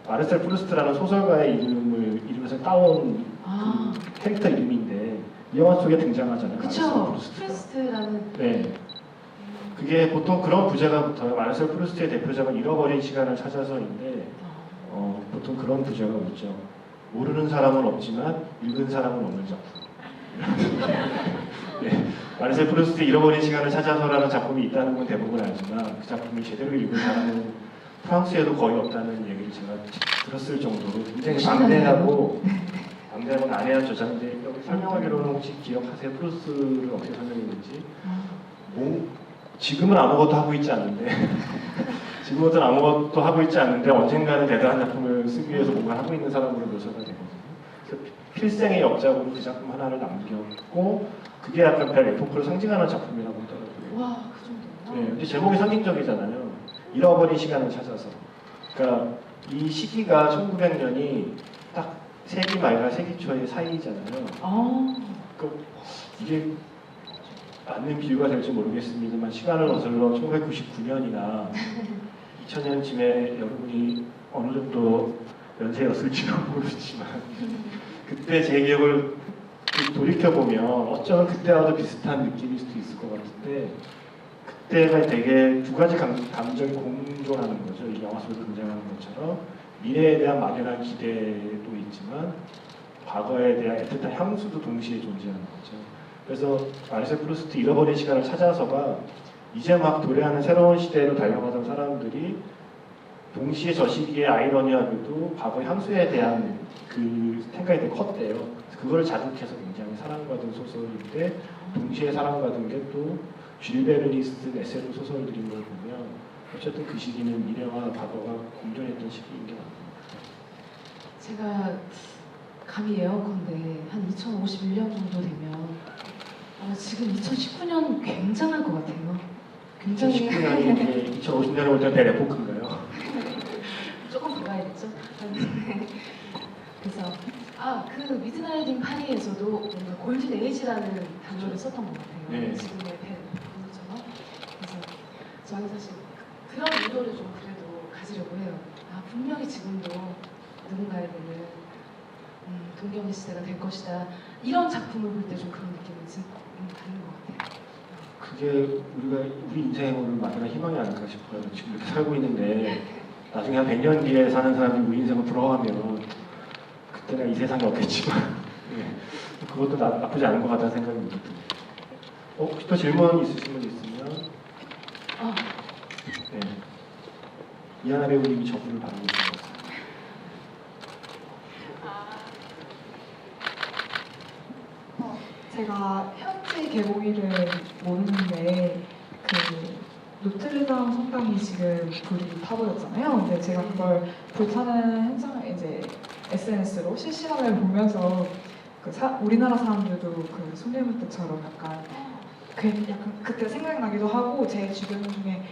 마르셀 프루스트라는 소설가의 이름에서 따온 그 캐릭터 이름인데 이 영화 속에 등장하잖아요. 그쵸. 프루스트라는. 네. 그게 보통 그런 부제가 붙어요. 마르셀 프루스트의 대표작은 잃어버린 시간을 찾아서인데 보통 그런 부제가 붙죠. 모르는 사람은 없지만 읽은 사람은 없는 작품. 네. 마르셀 프루스트의 잃어버린 시간을 찾아서라는 작품이 있다는 건 대부분 알지만 그 작품을 제대로 읽은 사람은 프랑스에도 거의 없다는 얘기를 제가 들었을 정도로 굉장히 방대하고 난해한 저자인데 여기 설명하기로는 혹시 기억하세요? 프루스트를 어떻게 설명했는지? 지금은 아무것도 하고 있지 않는데 지금은 아무것도 하고 있지 않는데 언젠가는 대단한 작품을 쓰기 위해서 뭔가 하고 있는 사람으로 묘사가 되거든요. 그래서 필생의 역작으로 그 작품 하나를 남겼고 그게 약간 별 에포크를 상징하는 작품이라고 하더라고요. 와, 그 정도요? 네, 근데 제목이 상징적이잖아요. 잃어버린 시간을 찾아서. 그러니까 이 시기가 1900년이 딱 세기 말과 세기 초의 사이잖아요. 그러니까 이게 맞는 비유가 될지 모르겠습니다만 시간을 거슬러 1999년이나 2000년쯤에 여러분이 어느 정도 연세였을지는 모르지만 그때 제 기억을 돌이켜보면 어쩌면 그때와도 비슷한 느낌일 수도 있을 것 같은데 그때가 되게 두 가지 감정이 공존하는 거죠. 이 영화 속에 등장하는 것처럼 미래에 대한 막연한 기대도 있지만 과거에 대한 애틋한 향수도 동시에 존재하는 거죠. 그래서 마르셀 프루스트 잃어버린 시간을 찾아서가 이제 막 도래하는 새로운 시대로 달려가던 사람들이 동시에 저 시기에 아이러니하게도 과거 향수에 대한 그 생각이 되게 컸대요. 그걸 자극해서 굉장히 사랑받은 소설인데 동시에 사랑받은 게 또 쥘베르니스 에세르 소설들인 걸 보면 어쨌든 그 시기는 미래와 과거가 공존했던 시기인 게 맞는 제가 감히 예언컨대 한 2051년 정도 되면 지금 2019년 굉장할 것 같아요. 굉장히 2019년이 2050년에 올 때는 대레포크인가요? 조금 더 가야겠죠. 그래서 그 미드나잇 인 파리에서도 뭔가 골든 에이지라는 단어를 썼던 것 같아요. 네. 지금의 대처럼. 그래서 저는 사실 그런 의도를 좀 그래도 가지려고 해요. 분명히 지금도 누군가에게는 동경의 시대가 될 것이다. 이런 작품을 볼 때 좀 그런 느낌을 받는 것 같아요. 그게 우리 인생을 만드는 희망이 아닐까 싶어요. 지금 이렇게 살고 있는데 나중에 한 100년 뒤에 사는 사람이 우리 인생을 부러워하면 그때는 이 세상이 없겠지만 네. 그것도 나쁘지 않은 것 같다는 생각이 듭니다. 혹시 또 질문 있으신 분 있으면 네. 이하나 배우님이 저분을 바라고 있는 것 같아요. 제가 현지 개봉일은 모르는데 그 노트르담 성당이 지금 불이 타버렸잖아요. 근데 제가 그걸 불타는 현장을 이제 SNS로 실시간을 보면서 우리나라 사람들도 그 손해물때처럼 약간 그때 생각나기도 하고 제 주변 중에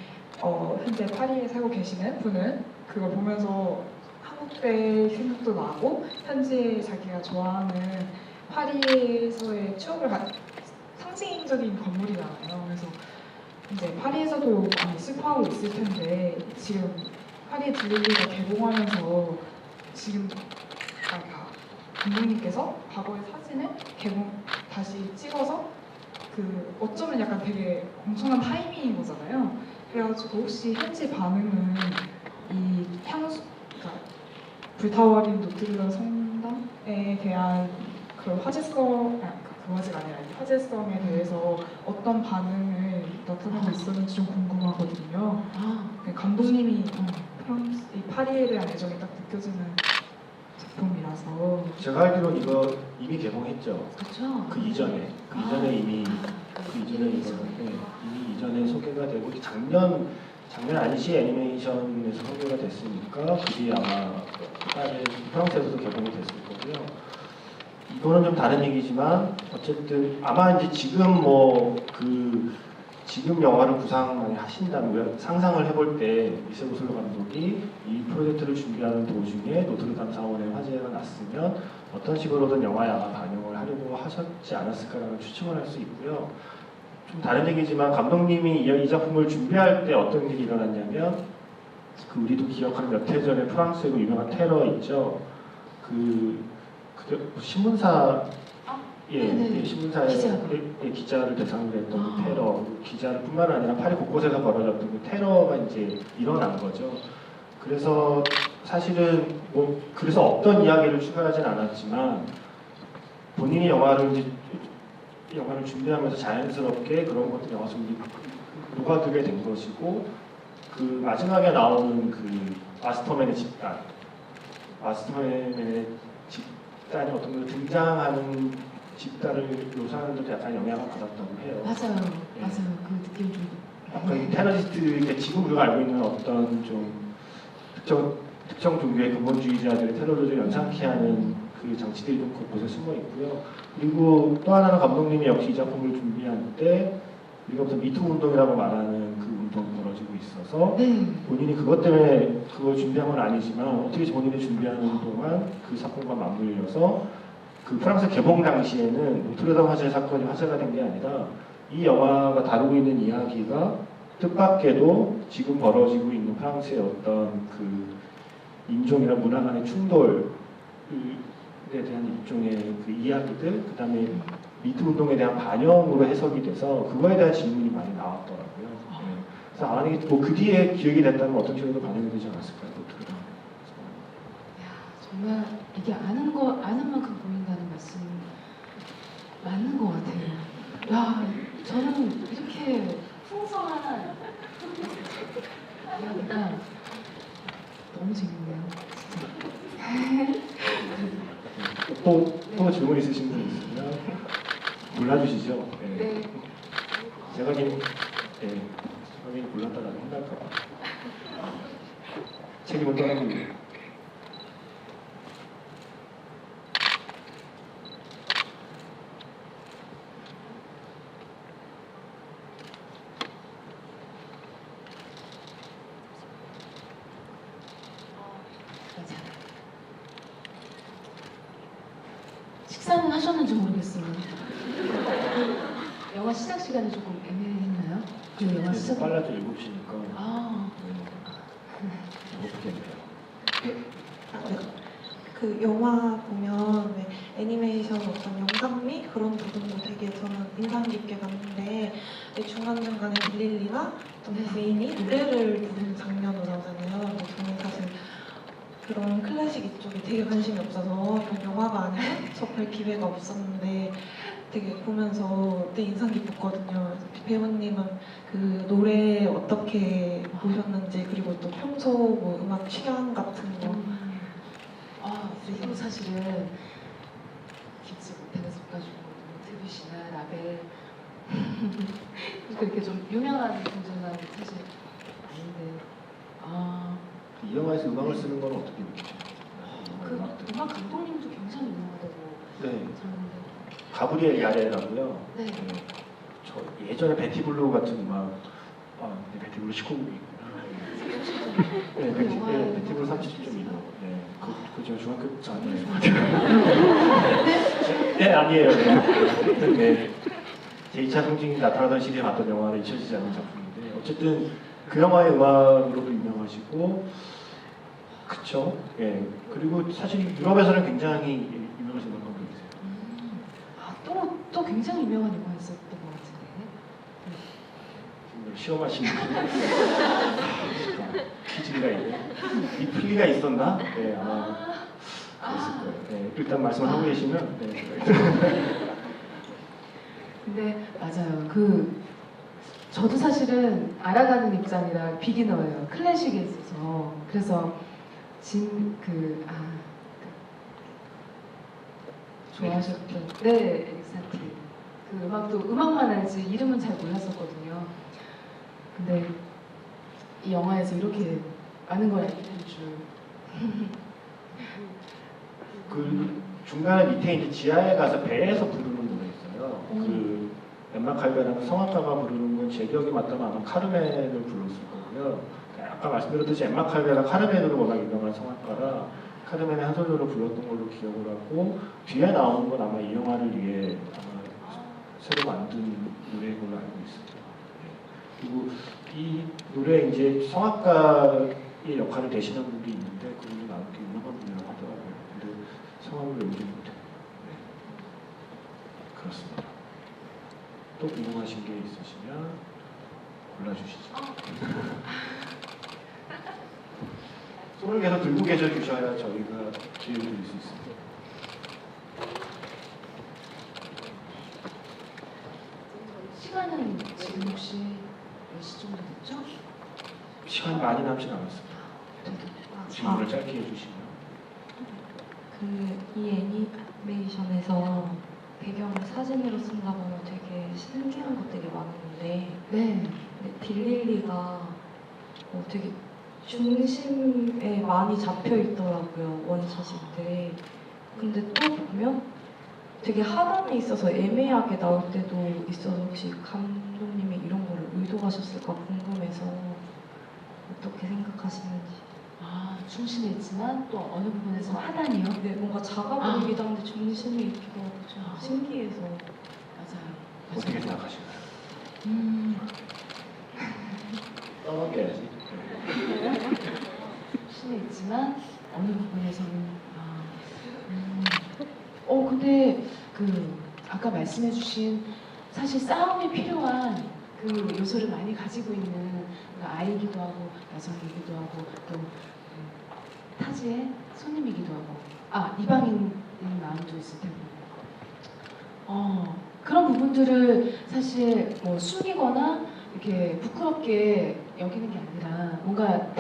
현재 파리에 살고 계시는 분은 그걸 보면서 한국대 생각도 나고 현지에 자기가 좋아하는 파리에서의 추억을 상징적인 건물이잖아요. 그래서 이제 파리에서도 많이 슬퍼하고 있을 텐데 지금 파리의 들릴리가 개봉하면서 지금 감독님께서 과거의 사진을 다시 찍어서 그 어쩌면 약간 되게 엄청난 타이밍인 거잖아요. 그래가지고 혹시 현지 반응은 이 그러니까 불타버린 노트르담 성당에 대한 그런 화제성, 그 화제가 아니라 이 화제성에 대해서 어떤 반응을 나타내고 있었는지 좀 궁금하거든요. 감독님이 프랑스, 이 파리에 대한 애정이 딱 느껴지는 작품이라서. 제가 알기로는 이거 이미 개봉했죠. 그렇죠. 그 이전에 이미 이미 이전에 소개가 되고 작년 안시 애니메이션에서 소개가 됐으니까 그게 아마 다른 프랑스에서도 개봉이 됐을 거고요. 이거는 좀 다른 얘기지만 어쨌든 아마 이제 지금 지금 영화를 구상 많이 하신다면 상상을 해볼 때 미셀 오슬로 감독이 이 프로젝트를 준비하는 도중에 노트르담 사원의 화재가 났으면 어떤 식으로든 영화에 아마 반영을 하려고 하셨지 않았을까라는 추측을 할 수 있고요. 좀 다른 얘기지만 감독님이 이 작품을 준비할 때 어떤 일이 일어났냐면 그 우리도 기억하는 몇 해 전에 프랑스의 그 유명한 테러 있죠. 그게 신문사 네네. 신문사의 기자를 대상으로 했던 그 테러, 기자뿐만 아니라 파리 곳곳에서 벌어졌던 그 테러가 이제 일어난 거죠. 그래서 사실은 그래서 어떤 이야기를 추가하진 않았지만 본인이 영화를 준비하면서 자연스럽게 그런 것들이 영화 속에 녹아들게 된 것이고 그 마지막에 나오는 그 마스터맨의 집단이 어떤 걸 등장하는 집단을 묘사하는 데도 약간 영향을 받았다고 해요. 맞아요. 그 느낌 좀. 약간 테러리스트, 지금 우리가 알고 있는 어떤 좀 특정 종교의 근본주의자들의 테러를 좀 연상케 하는 그 장치들이 좀 곳곳에 숨어 있고요. 그리고 또 하나는 감독님이 역시 이 작품을 준비할 때 우리가 무슨 미투 운동이라고 말하는 그 운동이 벌어지고 있어서 본인이 그것 때문에 그걸 준비한 건 아니지만 어떻게 본인이 준비하는 동안 그 사건과 맞물려서 그 프랑스 개봉 당시에는 노트르담 화재 사건이 화제가 된 게 아니라 이 영화가 다루고 있는 이야기가 뜻밖에도 지금 벌어지고 있는 프랑스의 어떤 그 인종이나 문화 간의 충돌에 대한 일종의 그 이야기들, 그 다음에 미투 운동에 대한 반영으로 해석이 돼서 그거에 대한 질문이 많이 나왔더라고요. 그래서 만약에 그 뒤에 기획이 됐다면 어떤 식으로 반영이 되지 않았을까요? 노트르담. 정말 이게 아는 만큼 보인다는 말씀 맞는 것 같아요. 야, 저는 이렇게 풍성한 이야기가 너무 재밌네요. 또 질문 있으신 분 있으면 골라주시죠. 네. 제가 괜히 골랐다라는 혼날까봐 책임을 떠나기 위해. 식사는 하셨는지 모르겠어요. 영화 시작 시간이 조금 애매했나요? 그 영화 시작. 빨라져 7시니까. 아. 어떻게 해요? 네. 그 영화 보면 왜 애니메이션 어떤 영상미 그런 부분도 되게 저는 인상 깊게 봤는데 중간중간에 빌릴리가 어떤 부인이 노래를 부르는 장면으로 나오잖아요. 근데 저는 사실 그런 클래식 이쪽에 되게 관심이 없어서 영화가 아니라 접할 기회가 없었는데 되게 보면서 되게 인상 깊었거든요. 배우님은 그 노래 어떻게 보셨는지 그리고 또 평소 뭐 음악 취향 같은 거 그리고 사실은 기억지 못해가지고 드뷔시나 라벨 그렇게 좀 유명한 분들은 사실 아닌데 이 영화에서 음악을 쓰는 건 어떻게 느끼세요? 그 음악 감독님도 굉장히 유명하다고 네. 들었는데 가브리엘 야레라고요. 네. 저 예전에 베티블루 같은 음악, 베티블루 19곡이 있구나. 네, 베티블루 30.25. 네, 그저 중학교 아니에요. 네, 아니에요. 네. 제2차 성징이 나타나던 시기에 봤던 영화를 잊혀지지 않는 작품인데 어쨌든 그 영화의 음악으로도 유명하시고 그쵸? 예. 그리고 사실 유럽에서는 굉장히 유명하신 감독이세요. 또 굉장히 유명한 영화 있었던 것 같은데. 시험하시는 퀴즈가 있네. 이 플리가 있었나? 네, 아마 그랬을 거예요. 네, 일단 말씀을 하고 계시면 네. 근데 맞아요. 저도 사실은 알아가는 입장이라 비기너예요. 클래식에 있어서. 그래서 좋아하셨던 엑산트 그 음악만 알지 이름은 잘 몰랐었거든요. 근데 이 영화에서 이렇게 많은 걸 알게 된 줄. 그 중간에 밑에 이제 지하에 가서 배에서 부르는 노래 있어요. 그 엠마 칼베라는 성악가가 부르는 건 제 기억이 맞다면 아마 카르멘을 불렀을 거고요. 아까 말씀드렸듯이 엠마 칼베라 카르멘으로 워낙 유명한 성악가라 카르멘의 한 소절을 불렀던 걸로 기억을 하고 뒤에 나오는 건 아마 이 영화를 위해 아마 새로 만든 노래인 걸로 알고 있습니다. 네. 그리고 이 노래 이제 성악가의 역할을 대신한 분이 있는데 그분이 나한테 유명한 분이라고 하더라고요. 근데 성함을 외우지 못해요. 네. 그렇습니다. 또 궁금하신 게 있으시면 골라주시죠. 손을 계속 들고 계셔 주셔야 저희가 기회를 드릴 수 있습니다. 시간은 지금 혹시 몇 시 정도 됐죠? 시간이 많이 남진 않았습니다. 질문을 짧게 해주시면. 이 애니메이션에서 배경을 사진으로 쓴다 보면 되게 신기한 것들이 많은데 네. 딜릴리가 되게 중심에 많이 잡혀 있더라고요, 원샷일 때. 근데 또 보면 되게 하단에 있어서 애매하게 나올 때도 있어서 혹시 감독님이 이런 거를 의도하셨을까 궁금해서 어떻게 생각하시는지. 중심에 있지만 또 어느 부분에서 하단이요? 네, 뭔가 작아 보이기도 한데 중심이 있기도 하고 좀 신기해서. 맞아요. 어떻게 생각하시나요? 떠넘겨야지. 중심에 있지만 어느 부분에서는 근데 아까 말씀해주신 사실 싸움이 필요한 그 요소를 많이 가지고 있는 아이기도 하고 여성이기도 하고 또 타지의 손님이기도 하고 이방인인 마음도 있을 테고 그런 부분들을 사실 뭐 숨기거나 이렇게 부끄럽게 여기는 게 아니라 뭔가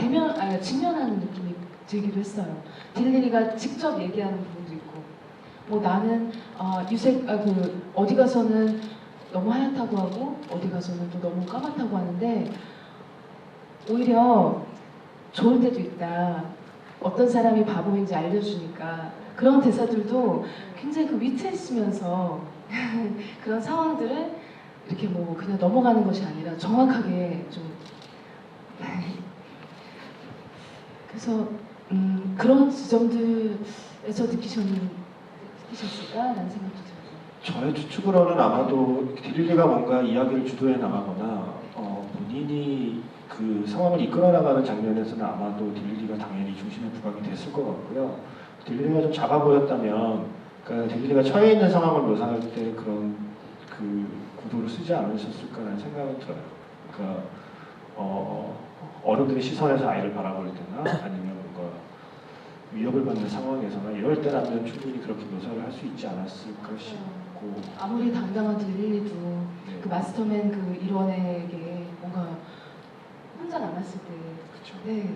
직면하는 느낌이 들기도 했어요. 딜리리가 직접 얘기하는 부분도 있고 뭐 나는 어디 가서는 너무 하얗다고 하고 어디 가서는 또 너무 까맣다고 하는데 오히려 좋을 때도 있다. 어떤 사람이 바보인지 알려주니까 그런 대사들도 굉장히 위트 있으면서 그런 상황들을 이렇게 뭐 그냥 넘어가는 것이 아니라 정확하게 좀 그래서 그런 지점들에서 느끼셨을까라는 생각도 들어요. 저의 추측으로는 아마도 딜리리가 뭔가 이야기를 주도해 나가거나 본인이 그 상황을 이끌어 나가는 장면에서는 아마도 딜리리가 당연히 중심에 부각이 됐을 것 같고요. 딜리리가 좀 작아 보였다면, 그러니까 딜리리가 처해 있는 상황을 묘사할 때 그런 그 구도를 쓰지 않으셨을까라는 생각은 들어요. 그러니까 어른들의 시선에서 아이를 바라볼 때나 아니면 뭔가 위협을 받는 상황에서나 이럴 때라면 충분히 그렇게 묘사를 할 수 있지 않았을까 싶고 아무리 당당한 딜리리도 네. 그 마스터맨 그 일원에게 뭔가 혼자 남았을 때 그쵸. 네,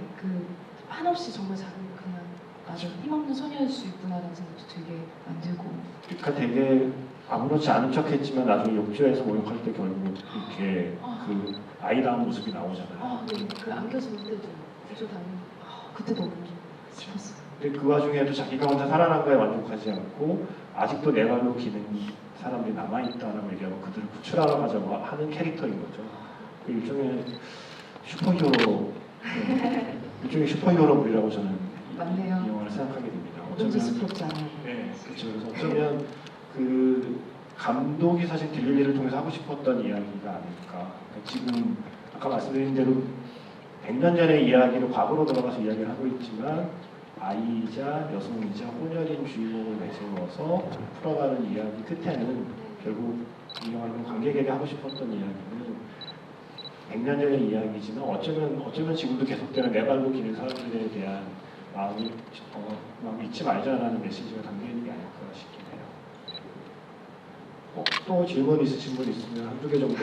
한없이 정말 작은 그냥 아주 힘없는 소녀일 수 있구나라는 생각도 되게 만들고 그러니까 되게 아무렇지 않은 척했지만 나중에 욕조에서 모욕할 때 결국 이렇게 그 아이다운 모습이 나오잖아요. 네, 그 안겨서 올 때도 구조 당연 그때도 너무 싶었어요. 근데 그 와중에도 자기가 혼자 살아난 거에 만족하지 않고 아직도 내 발로 기는 사람들이 남아있다라고 얘기하고 그들을 구출하러 가자고 하는 캐릭터인 거죠. 그 일종의 슈퍼히어로 일종의 슈퍼히어로물이라고 저는 맞네요. 이 영화를 생각하게 됩니다. 어쩐지 스럽지 않아요. 네, 그렇죠. 그래서 어쩌면 그 감독이 사실 딜릴리를 통해서 하고 싶었던 이야기가 아닐까. 그러니까 지금 아까 말씀드린 대로 100년 전의 이야기를 과거로 돌아가서 이야기를 하고 있지만 아이이자 여성이자 혼혈인 주인공을 내세워서 풀어가는 이야기 끝에는 결국 이 영화는 관객에게 하고 싶었던 이야기는 100년 전의 이야기지만 어쩌면 지금도 계속되는 내 발로 기는 사람들에 대한 마음이 잊지 말자라는 메시지가 담겨있는 게 아닐까 싶긴 해요. 또 질문 있으신 분 있으면 한두 개 정도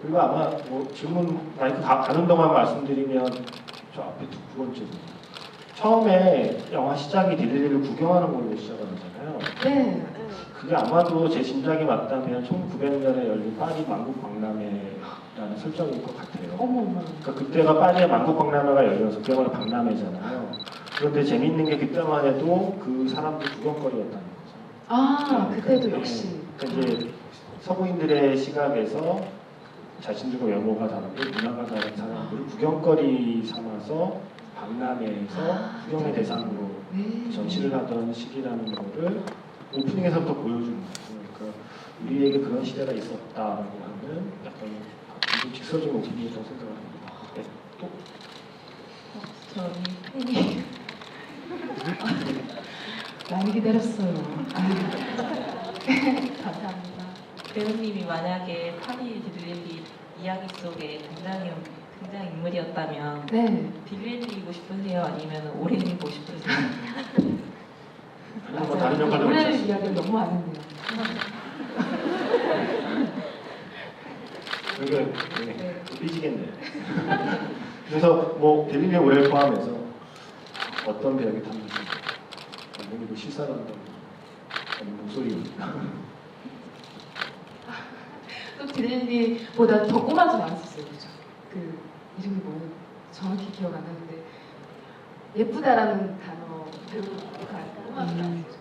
그리고 아마 뭐 질문 마이크 가는 동안 말씀드리면 저 앞에 두 번째입니다. 처음에 영화 시작이 딜릴리를 구경하는 걸로 시작하잖아요. 네. 그게 아마도 제 짐작이 맞다면 1900년에 열린 파리 만국박람회라는 설정일 것 같아요. 어머머. 그러니까 그때가 파리에 만국박람회가 열려서 그야말로 박람회잖아요. 그런데 재밌는 게 그때만 해도 그 사람들 구경거리였다는 거죠. 아, 그때도 역시. 그러니까 이제 서구인들의 시각에서 자신들과 외모가 다르고 문화가 다른 사람들을 구경거리 삼아서 박람회에서 구경의 대상으로 네. 전시를 하던 시기라는 거를 오프닝에서부터 보여주는 거죠. 그러니까 우리에게 그런 시대가 있었다라고 하는 약간 좀 직설적인 오프닝이라고 생각합니다. 네, 또? 저희 팬이 많이 기다렸어요. 감사합니다. 배우님이 만약에 파리 딜릴리 이야기 속에 등장인물이었다면 네. 딜릴리이고 싶으세요? 아니면 오렌이고 싶으세요? 아니면 뭐 다른 역할도 노래 괜찮습니다. 이야기를 너무 안 했네요. 그러니까 삐지겠네요. 그래서 뭐 딜릴리 오래를 포함해서 어떤 배역이 탐지지 아무래도 실사한다고 목소리입니다. 또 딜릴리보다 더 꼬마지 않았었어요, 그죠? 그 이름이 뭐예요? 정확히 기억 안 나는데 예쁘다라는 단어가 꼬마지 않았어요.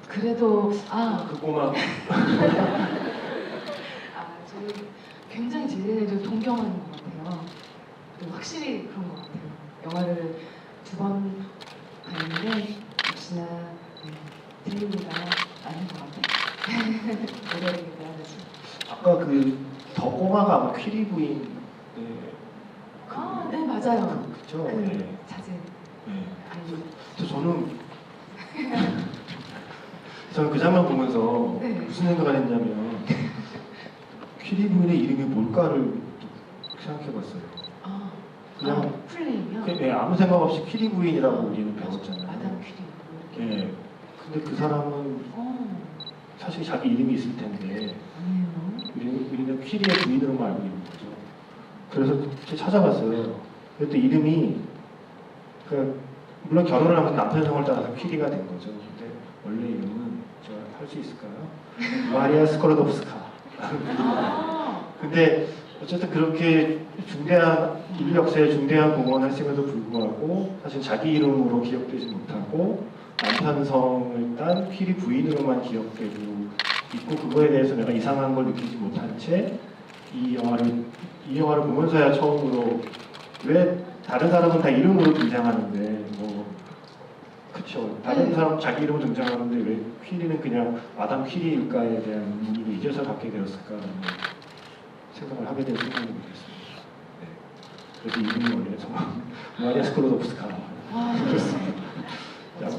그래도 그 꼬마 저는 굉장히 딜릴리를 동경하는 것 같아요. 그리고 확실히 그런 것 같아요. 영화를 2번 봤는데 역시나 딜릴리가 아닌 것 같아요. 노래를 얘기하면서. 아까 그 더 꼬마가 아마 퀴리 부인 네 맞아요. 그죠? 그 네. 자제. 네. 아니, 그래서 저는 그 장면 보면서 네. 무슨 생각을 했냐면 퀴리 부인의 이름이 뭘까를 생각해봤어요. 그냥 플레이요? 네, 아무 생각 없이 퀴리 부인이라고 우리는 배웠잖아요. 마담 퀴리. 네. 근데 그 사람은 사실 자기 이름이 있을 텐데 아니에요. 우리는 퀴리의 부인으로만 알고 있는 거죠. 그래서 제가 찾아봤어요. 그때 이름이 물론 결혼을 하면서 남편 성을 따라서 퀴리가 된 거죠. 근데 원래 이름은 제가 할 수 있을까요? 마리아 스콜로도프스카. 근데 어쨌든 그렇게 중대한 인류 역사에 중대한 공헌을 했음에도 불구하고 사실 자기 이름으로 기억되지 못하고 남편 성을 딴 퀴리 부인으로만 기억되고 있고 그거에 대해서 내가 이상한 걸 느끼지 못한 채 이 영화를 보면서야 처음으로 왜 다른 사람은 다 이름으로 등장하는데 그쵸 다른 사람 자기 이름으로 등장하는데 왜 퀴리는 그냥 마담 퀴리일까에 대한 의미를 이제서 갖게 되었을까라는 생각을 하게 된 순간이 됐습니다. 네. 그래서 이름이 원래 정말 마리아 스콜로도프스카.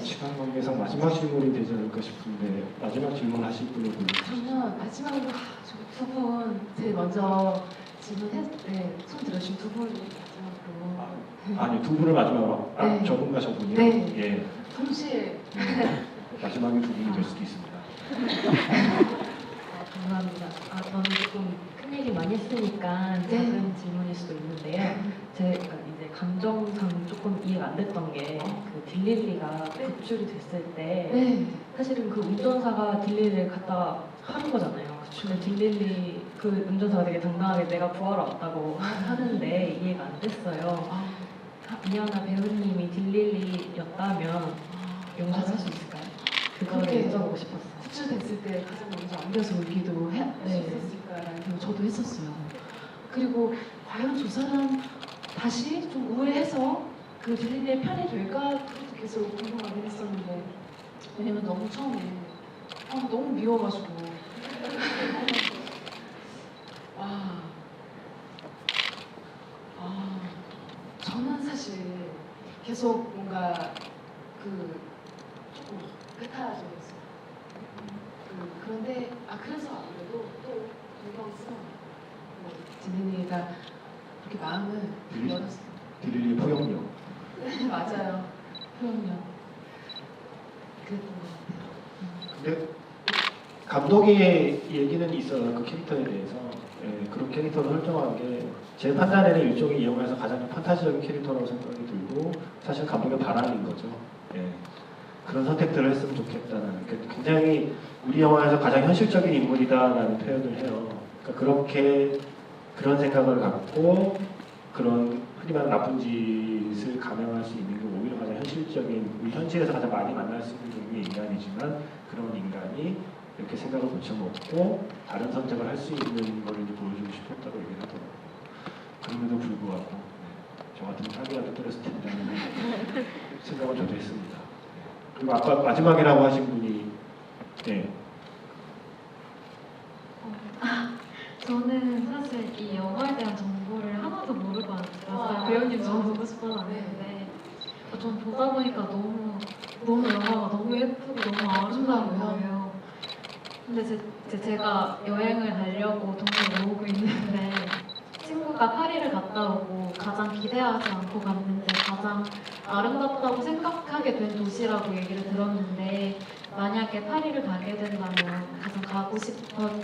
시간 관계상 마지막 질문이 되지 않을까 싶은데 마지막 질문하실 분을 보여주세요. 저는 마지막으로 두 분 제일 먼저 손 들어주신 두 분을 마지막으로 아니 두 분을 마지막으로 네. 저분과 저분이요? 네. 예. 동시에 마지막에 두 분이 될 수도 있습니다. 감사합니다. 저는 조금 큰일이 많이 했으니까 작은 질문일 수도 있는데요. 제가 이제 감정상 조금 이해가 안 됐던 게 그 딜릴리가 구출이 됐을 때 네. 사실은 그 운전사가 딜릴리를 갖다 파는 거잖아요. 근데 딜릴리 그 운전사가 되게 당당하게 내가 구하러 왔다고 하는데 이해가 안 됐어요. 이하나 배우님이 딜릴리였다면 용서할 수 있을까요? 그거를 그렇게 여쭤보고 싶었어요. 구출됐을 때 가장 먼저 안겨서 울기도 네. 했었을까라는 생각 저도 했었어요. 그리고 과연 저 사람 다시 좀 우회해서 그 딜리리의 편이 될까 그것도 계속 궁금하긴 했었는데 왜냐면 너무 처음에 너무 미워가지고 저는 사실 계속 뭔가 조금 배타적이었어요. 그런데 그래서 아무래도 또 동경스러워요. 딜리리가 그렇게 마음을 열었어요. 딜릴리 포용력. 맞아요. 그럼요. 그랬던 것 같아요. 근데 감독의 얘기는 있어요. 그 캐릭터에 대해서. 예, 그런 캐릭터를 설정한 게 제 판단에는 일종의 이 영화에서 가장 판타지적인 캐릭터라고 생각이 들고 사실 감독의 바람인 거죠. 예, 그런 선택들을 했으면 좋겠다는 굉장히 우리 영화에서 가장 현실적인 인물이다라는 표현을 해요. 그러니까 그런 생각을 갖고 그런 흔히 말하는 나쁜 짓을 감행할 수 있는 게 오히려 가장 현실적인 우리 현실에서 가장 많이 만날 수 있는 종류의 인간이지만 그런 인간이 이렇게 생각을 고쳐먹고 다른 선택을 할 수 있는 걸 보여주고 싶었다고 얘기를 하더라고요. 그럼에도 불구하고 저 같은 사기라도 때렸을 텐데라는 생각을 저도 했습니다. 그리고 아까 마지막이라고 하신 분이 저는 사실 이 영화에 대한 정보를 하나도 모르고 왔어요. 배우님 저 보고 싶어서 왔는데 전 보다 보니까 너무 영화가 너무 예쁘고 너무 아름다운 거예요. 근데 제가 여행을 가려고 돈을 모으고 있는데 친구가 파리를 갔다 오고 가장 기대하지 않고 갔는데 가장 아름답다고 생각하게 된 도시라고 얘기를 들었는데 만약에 파리를 가게 된다면 가장 가고 싶은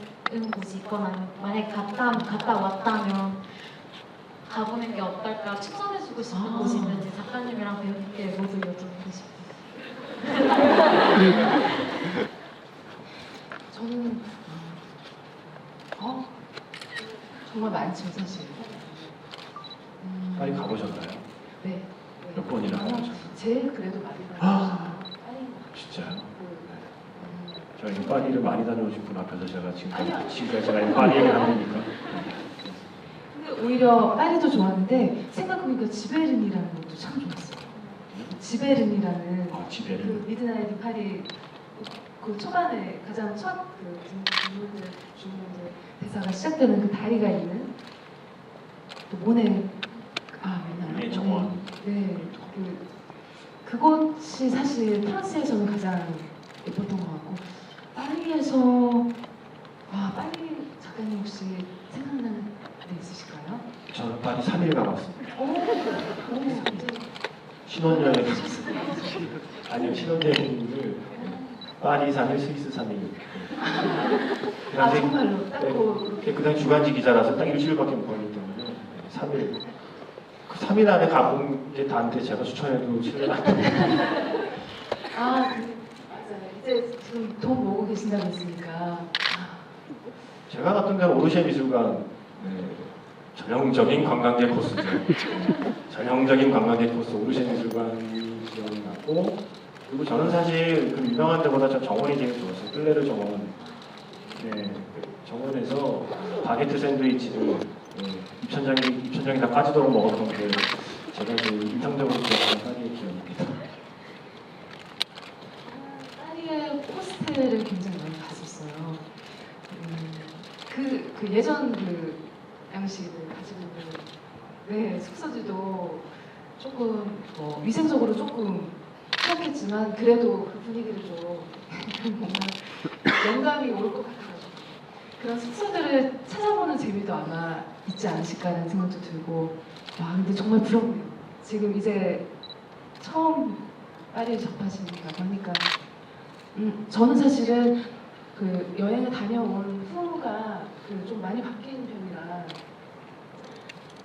곳이 있거나 아니면 만약에 갔다 왔다면 가보는 게 어떨까 추천해주고 싶은 곳이 있는지 작가님이랑 배우님께 모두 여쭤보고 싶어요. 저는 정말 많죠 사실. 파리 가보셨나요? 네. 몇 번이나 가보셨나요? 제일 그래도 많이 가요. 진짜요? 저희 파리를 많이 다녀오신 분 앞에서 제가 지금까지 제가 파리 얘기를 하니까 근데 오히려 파리도 좋았는데 생각해보니까 지베른이라는 것도 참 좋았어요. 지베른이라는 지베른. 그 미드나잇 파리 그 초반에 가장 첫그 주인공들 대사가 시작되는 그 다리가 있는 또 모네 네, 정원. 네, 그곳이 사실 프랑스에서는 가장 예뻤던 것 같고 파리에서 파리 작가님 혹시 생각나는 데 있으실까요? 저는 파리 3일 가봤습니다. 오, 신혼여행 아니요 신혼여행을 파리 3일 스위스 3일 정말로 딱 그 당시 주간지 기자라서 딱 일주일밖에 못 걸리기 때문에 3일 그 3일 안에 가본 게 다한테 제가 추천해도 실례가 안 됩니다. 맞아요. 이제 지금 돈 모으고 계신다고 했으니까 제가 갔던 데는 오르쉐 미술관 전형적인 관광객 코스죠. 전형적인 관광객 코스 오르쉐 미술관이 기억이 나고 그리고 저는 사실 그 유명한 데보다 저 정원이 되게 좋았어요. 클레르 정원. 정원에서 바게트 샌드위치를 입천장이 다 빠지도록 먹었던 게 제가 제일 인상적으로 기억하는 파리의 기억입니다. 파리의 호스텔을 굉장히 많이 갔었어요. 그 예전 그 양식을 가지고 있는 숙소들도 조금 위생적으로 조금 취약했지만 그래도 그 분위기를 좀 뭔가 영감이 올 것 같아요. 그런 숙소들을 찾아보는 재미도 아마 있지 않으실까라는 생각도 들고 근데 정말 부럽네요. 지금 이제 처음 파리를 접하시니까 보니까 저는 사실은 그 여행을 다녀온 후가 좀 많이 바뀐 편이라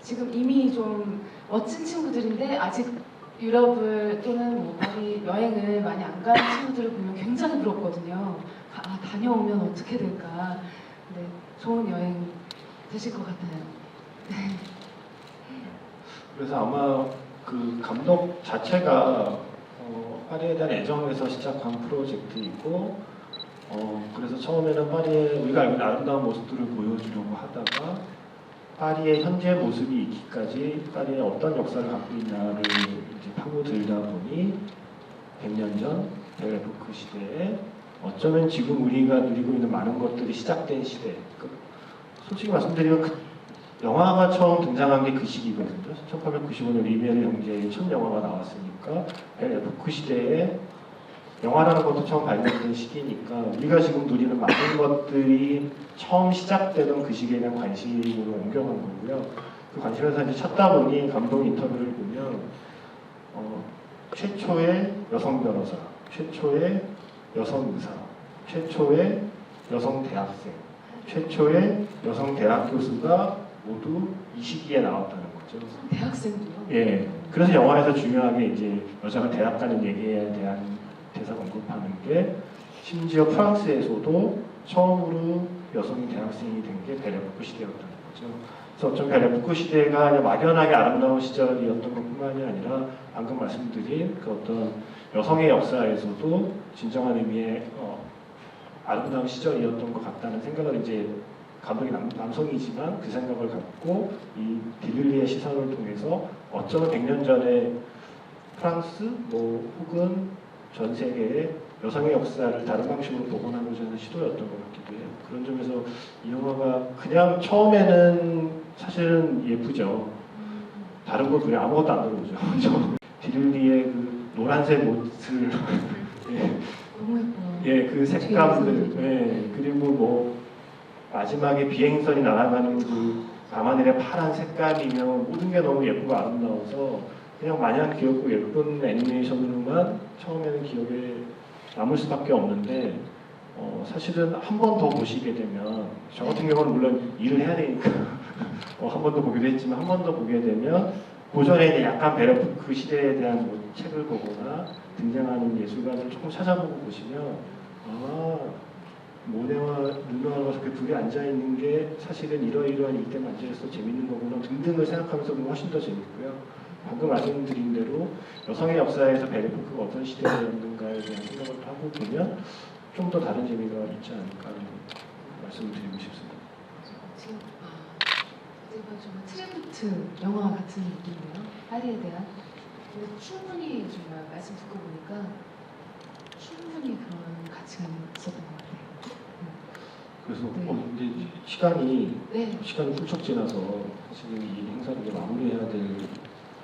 지금 이미 좀 멋진 친구들인데 아직 유럽을 또는 파리 여행을 많이 안 간 친구들을 보면 굉장히 부럽거든요. 다녀오면 어떻게 될까. 네, 좋은 여행 되실 것 같아요. 그래서 아마 그 감독 자체가 파리에 대한 애정에서 시작한 프로젝트이고 그래서 처음에는 파리의 우리가 알고 있는 아름다운 모습들을 보여주려고 하다가 파리의 현재 모습이 있기까지 파리의 어떤 역사를 갖고 있나를 이제 파고들다 보니 100년 전 벨레포크 시대에 어쩌면 지금 우리가 누리고 있는 많은 것들이 시작된 시대. 솔직히 말씀드리면 영화가 처음 등장한 게 그 시기거든요. 1895년 리미에르 형제의 첫 영화가 나왔으니까 벨레포크 시대에 영화라는 것도 처음 발견된 시기니까 우리가 지금 누리는 많은 것들이 처음 시작되던 그 시기에 대한 관심으로 옮겨간 거고요. 그 관심에서 이제 찾다 보니 감독 인터뷰를 보면 최초의 여성 변호사, 최초의 여성 의사, 최초의 여성 대학생, 최초의 여성 대학 교수가 모두 이 시기에 나왔다는 거죠. 대학생도요? 예. 그래서 영화에서 중요하게 이제 여자가 대학 가는 얘기에 대한 대사가 언급하는 게 심지어 프랑스에서도 처음으로 여성이 대학생이 된 게 벨레포크 시대였다는 거죠. 그래서 어쩜 벨레포크 시대가 그냥 막연하게 아름다운 시절이었던 것뿐만이 아니라 방금 말씀드린 그 어떤 여성의 역사에서도 진정한 의미의 아름다운 시절이었던 것 같다는 생각을 이제 감독이 남성이지만 그 생각을 갖고 이 디들리의 시선을 통해서 어쩌면 100년 전에 프랑스 혹은 전 세계의 여성의 역사를 다른 방식으로 복원하고자 하는 시도였던 것 같기도 해요. 그런 점에서 이 영화가 그냥 처음에는 사실은 예쁘죠. 다른 것 눈에 아무것도 안 들어오죠. 디들리의 그 노란색 옷을 예, 너무 예뻐요. 예, 그 색감들, 예, 그리고 마지막에 비행선이 날아가는 그 밤하늘의 파란 색감이면 모든 게 너무 예쁘고 아름다워서 그냥 마냥 귀엽고 예쁜 애니메이션으로만 처음에는 기억에 남을 수밖에 없는데 사실은 한 번 더 보시게 되면 저 같은 경우는 물론 일을 해야 되니까 한 번 더 보기도 했지만 한 번 더 보게 되면 고전에 이제 약간 벨레포크 시대에 대한 책을 보거나 등장하는 예술가를 조금 찾아보고 보시면 모네와 르누아르가 저렇게 둘이 앉아있는 게 사실은 이러이러한 일때만 앉아있어 재밌는 거구나 등등을 생각하면서 보면 훨씬 더 재밌고요. 방금 말씀드린 대로 여성의 역사에서 벨레포크가 어떤 시대였는가에 대한 생각을 하고 보면 좀 더 다른 재미가 있지 않을까 하는 말씀을 드리고 싶습니다. 지금 정말 트리뷰트 영화 같은 느낌이에요. 파리에 대한. 근데 충분히 정말 말씀 듣고 보니까 충분히 그런 가치가 있었던 것 같아요. 그래서 네. 근데 시간이 네. 훌쩍 지나서 지금 이 행사를 이제 마무리해야 될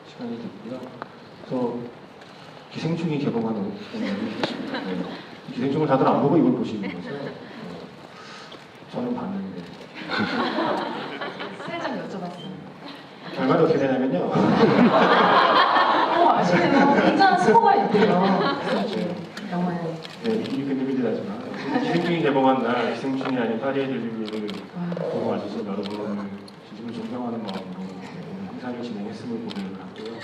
시간이 됐고요. 그래서 기생충이 개봉한 오늘 기생충을 다들 안 보고 이걸 보시는 거죠. 저는 봤는데 살짝 여쭤봤어요. 결말이 어떻게 되냐면요. 아시네요. 굉장한 스포가 있대요. 영화에. 네, 이미 근데 하지만 기생충이 개봉한 날 기생충이 아닌 파리의 들리를 보고 와주셔서 여러분을 진심으로 존경하는 마음으로 오늘 행사를 진행했음을 보는 것 같고요.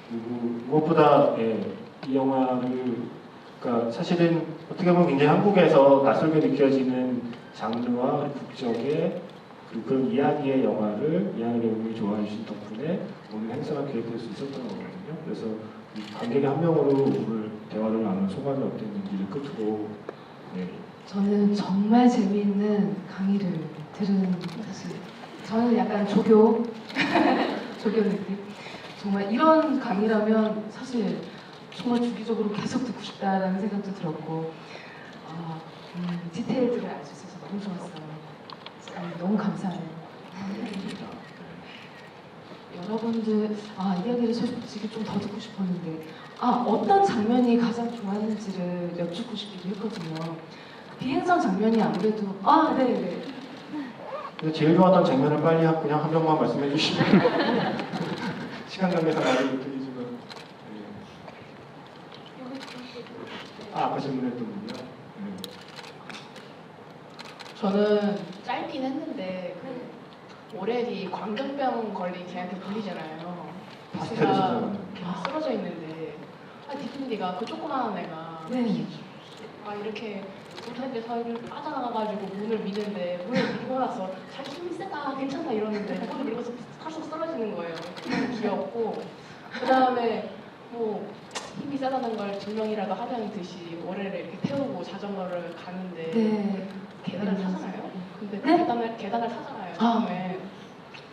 그리고 무엇보다 이 영화를 그러니까 사실은 어떻게 보면 굉장히 한국에서 낯설게 느껴지는 장르와 국적의 그런 이야기의 영화를 이하늘 배우님이 좋아해 주신 덕분에 오늘 행사가 기획될 수 있었던 거거든요. 그래서 관객의 한 명으로 오늘 대화를 나눈 소감이 어땠는지를 끝으로 저는 정말 재미있는 강의를 들은 사실 저는 약간 조교 느낌 정말 이런 강의라면 사실 정말 주기적으로 계속 듣고 싶다라는 생각도 들었고 디테일들을 알 수 있어서 너무 좋았어요. 너무 감사해요. 여러분들 이야기를 솔직히 좀 더 듣고 싶었는데 어떤 장면이 가장 좋았는지를 여쭙고 싶기도 했거든요. 비행선 장면이 아무래도 네. 근데 제일 좋았던 장면을 빨리 그냥 한 명만 말씀해 주시면 시간 관계상 말을 못 드리지만 아까 질문했던 분이요? 저는 짧긴 했는데 오레리 광견병 걸린 걔한테 불리잖아요. 파스텔을 제가 찾아가는 쓰러져 있는데 디프니가 그 조그마한 애가 네. 이렇게 못하는데 사이를 빠져나가가지고 문을 미는데 문을 밀고 나서 자기 힘이 세다 괜찮아 이러는데 문을 밀고서 털썩 쓰러지는 거예요. 너무 귀엽고 그 다음에 힘이 세다는 걸 증명이라도 하자는 듯이 모래를 이렇게 태우고 자전거를 가는데 네. 계단을 타잖아요. 근데 네? 계단을 타잖아요 처음에.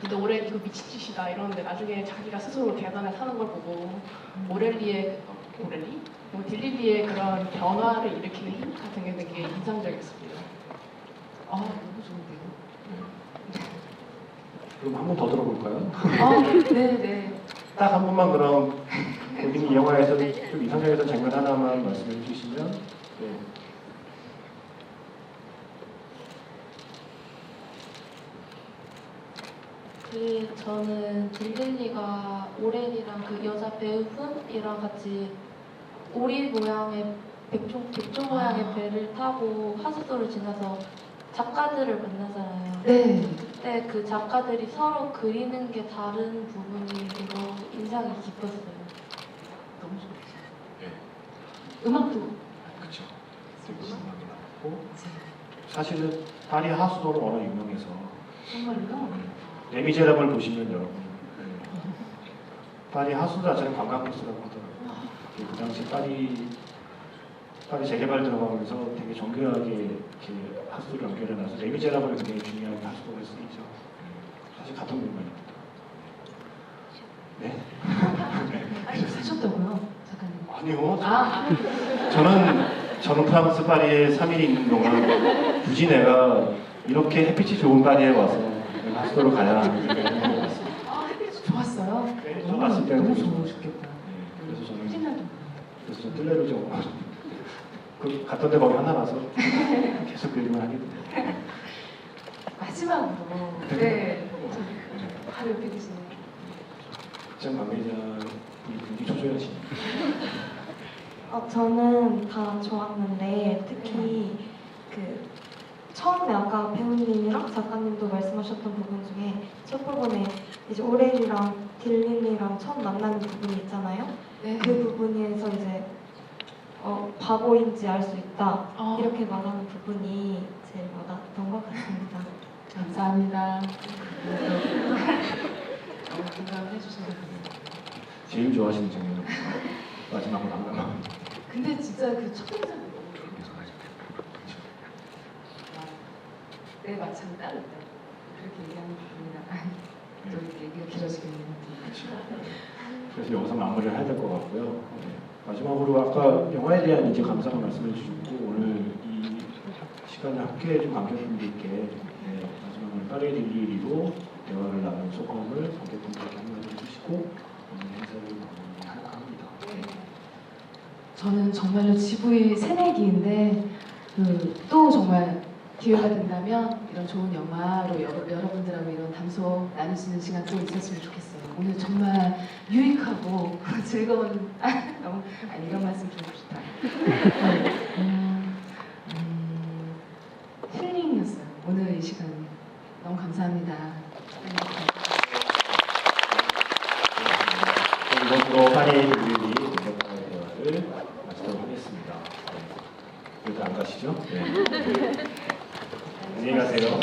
근데 오렐리 이거 미친 짓이다 이러는데 나중에 자기가 스스로 계단에 타는 걸 보고 오렐리의 뭐 딜릴리의 그런 변화를 일으키는 힘 같은 게 되게 인상적이었습니다. 아 너무 좋은데요. 그럼 한 번 더 들어볼까요? 네네. 딱 한 번만 그럼 본인이 이 영화에서 좀 이상적이었던 장면 하나만 말씀해 주시면. 네. 저는 딜릴리가 오렐이랑 그 여자 배우 훈이랑 같이 오리 모양의 백조 모양의 배를 타고 하수도를 지나서 작가들을 만나잖아요. 네. 그때 그 작가들이 서로 그리는 게 다른 부분이 되게 인상이 깊었어요. 너무 좋죠. 네. 음악도 그렇죠. 음악이 나왔고 사실은 파리 하수도는 워낙 유명해서 정말요? 레미제라블 보시면 여러분 파리 하수도 자체는 관광코스라고 하더라고요. 그 당시 파리 재개발 들어가면서 되게 정교하게 이렇게 하수도를 연결해놔서 레미제라블이 굉장히 중요한 하수도로 쓰이죠. 사실 같은 공간입니다. 네? 아니 사셨다고요? 작가님. 아니요. 저는 프랑스 파리에 3일 있는 동안 굳이 내가 이렇게 햇빛이 좋은 파리에 와서 하수도로 가야 하는 생각을 해봤어요. 아 햇빛 좋았어요. 네, 저 갔을 때는 너무 그랬죠. 좋으셨겠다. 그래서 저는 찐날도. 그래서 저 뜰레로 좀 그 갔던 데 거기 하나 가서 계속 그 얘기만 하게 돼요. 마지막으로 네. 바로 옆에 계시네요. 극장 관계자분이 굉장히 초조해하시네요. 저는 다 좋았는데 특히 그 처음에 아까 배우님이랑 작가님도 말씀하셨던 부분 중에 첫 부분에 이제 오렐이랑 딜릴리랑 처음 만나는 부분이 있잖아요. 네. 그 부분에서 이제 바보인지 알 수 있다 이렇게 말하는 부분이 제일 와닿았던 것 같습니다. 감사합니다. 너무 공감해 주셔서. 제일 좋아하시는 장면은 마지막으로 한 가마. 근데 진짜 그 첫 번째 내 마찬가지 따르다 그렇게 얘기하는 부분이라 또 얘기가 길어지겠네요. 그래서 여기서 마무리를 해야 될 것 같고요. 네. 마지막으로 아까 영화에 대한 이제 감상을 말씀해 주셨고 오늘 이 시간을 함께해 준 관객분들께 네, 마지막으로 파리 딜리리로 대화를 나눈 소감을 관객분들께 한마디 해주시고 오늘 행사를 마무리합니다. 네. 저는 정말로 GV 새내기인데 또 정말 기회가 된다면 이런 좋은 영화로 여러분들하고 이런 담소 나눌 수 있는 시간 또 있었으면 좋겠어요. 오늘 정말 유익하고 즐거운 이런 말씀 좀 좋다. 힐링이었어요. 오늘 이 시간 너무 감사합니다. 이것으로 파리 딜리리 대표과의 대화를 마치도록 하겠습니다. 네. 여기 안 가시죠? 네. 안녕히 가세요.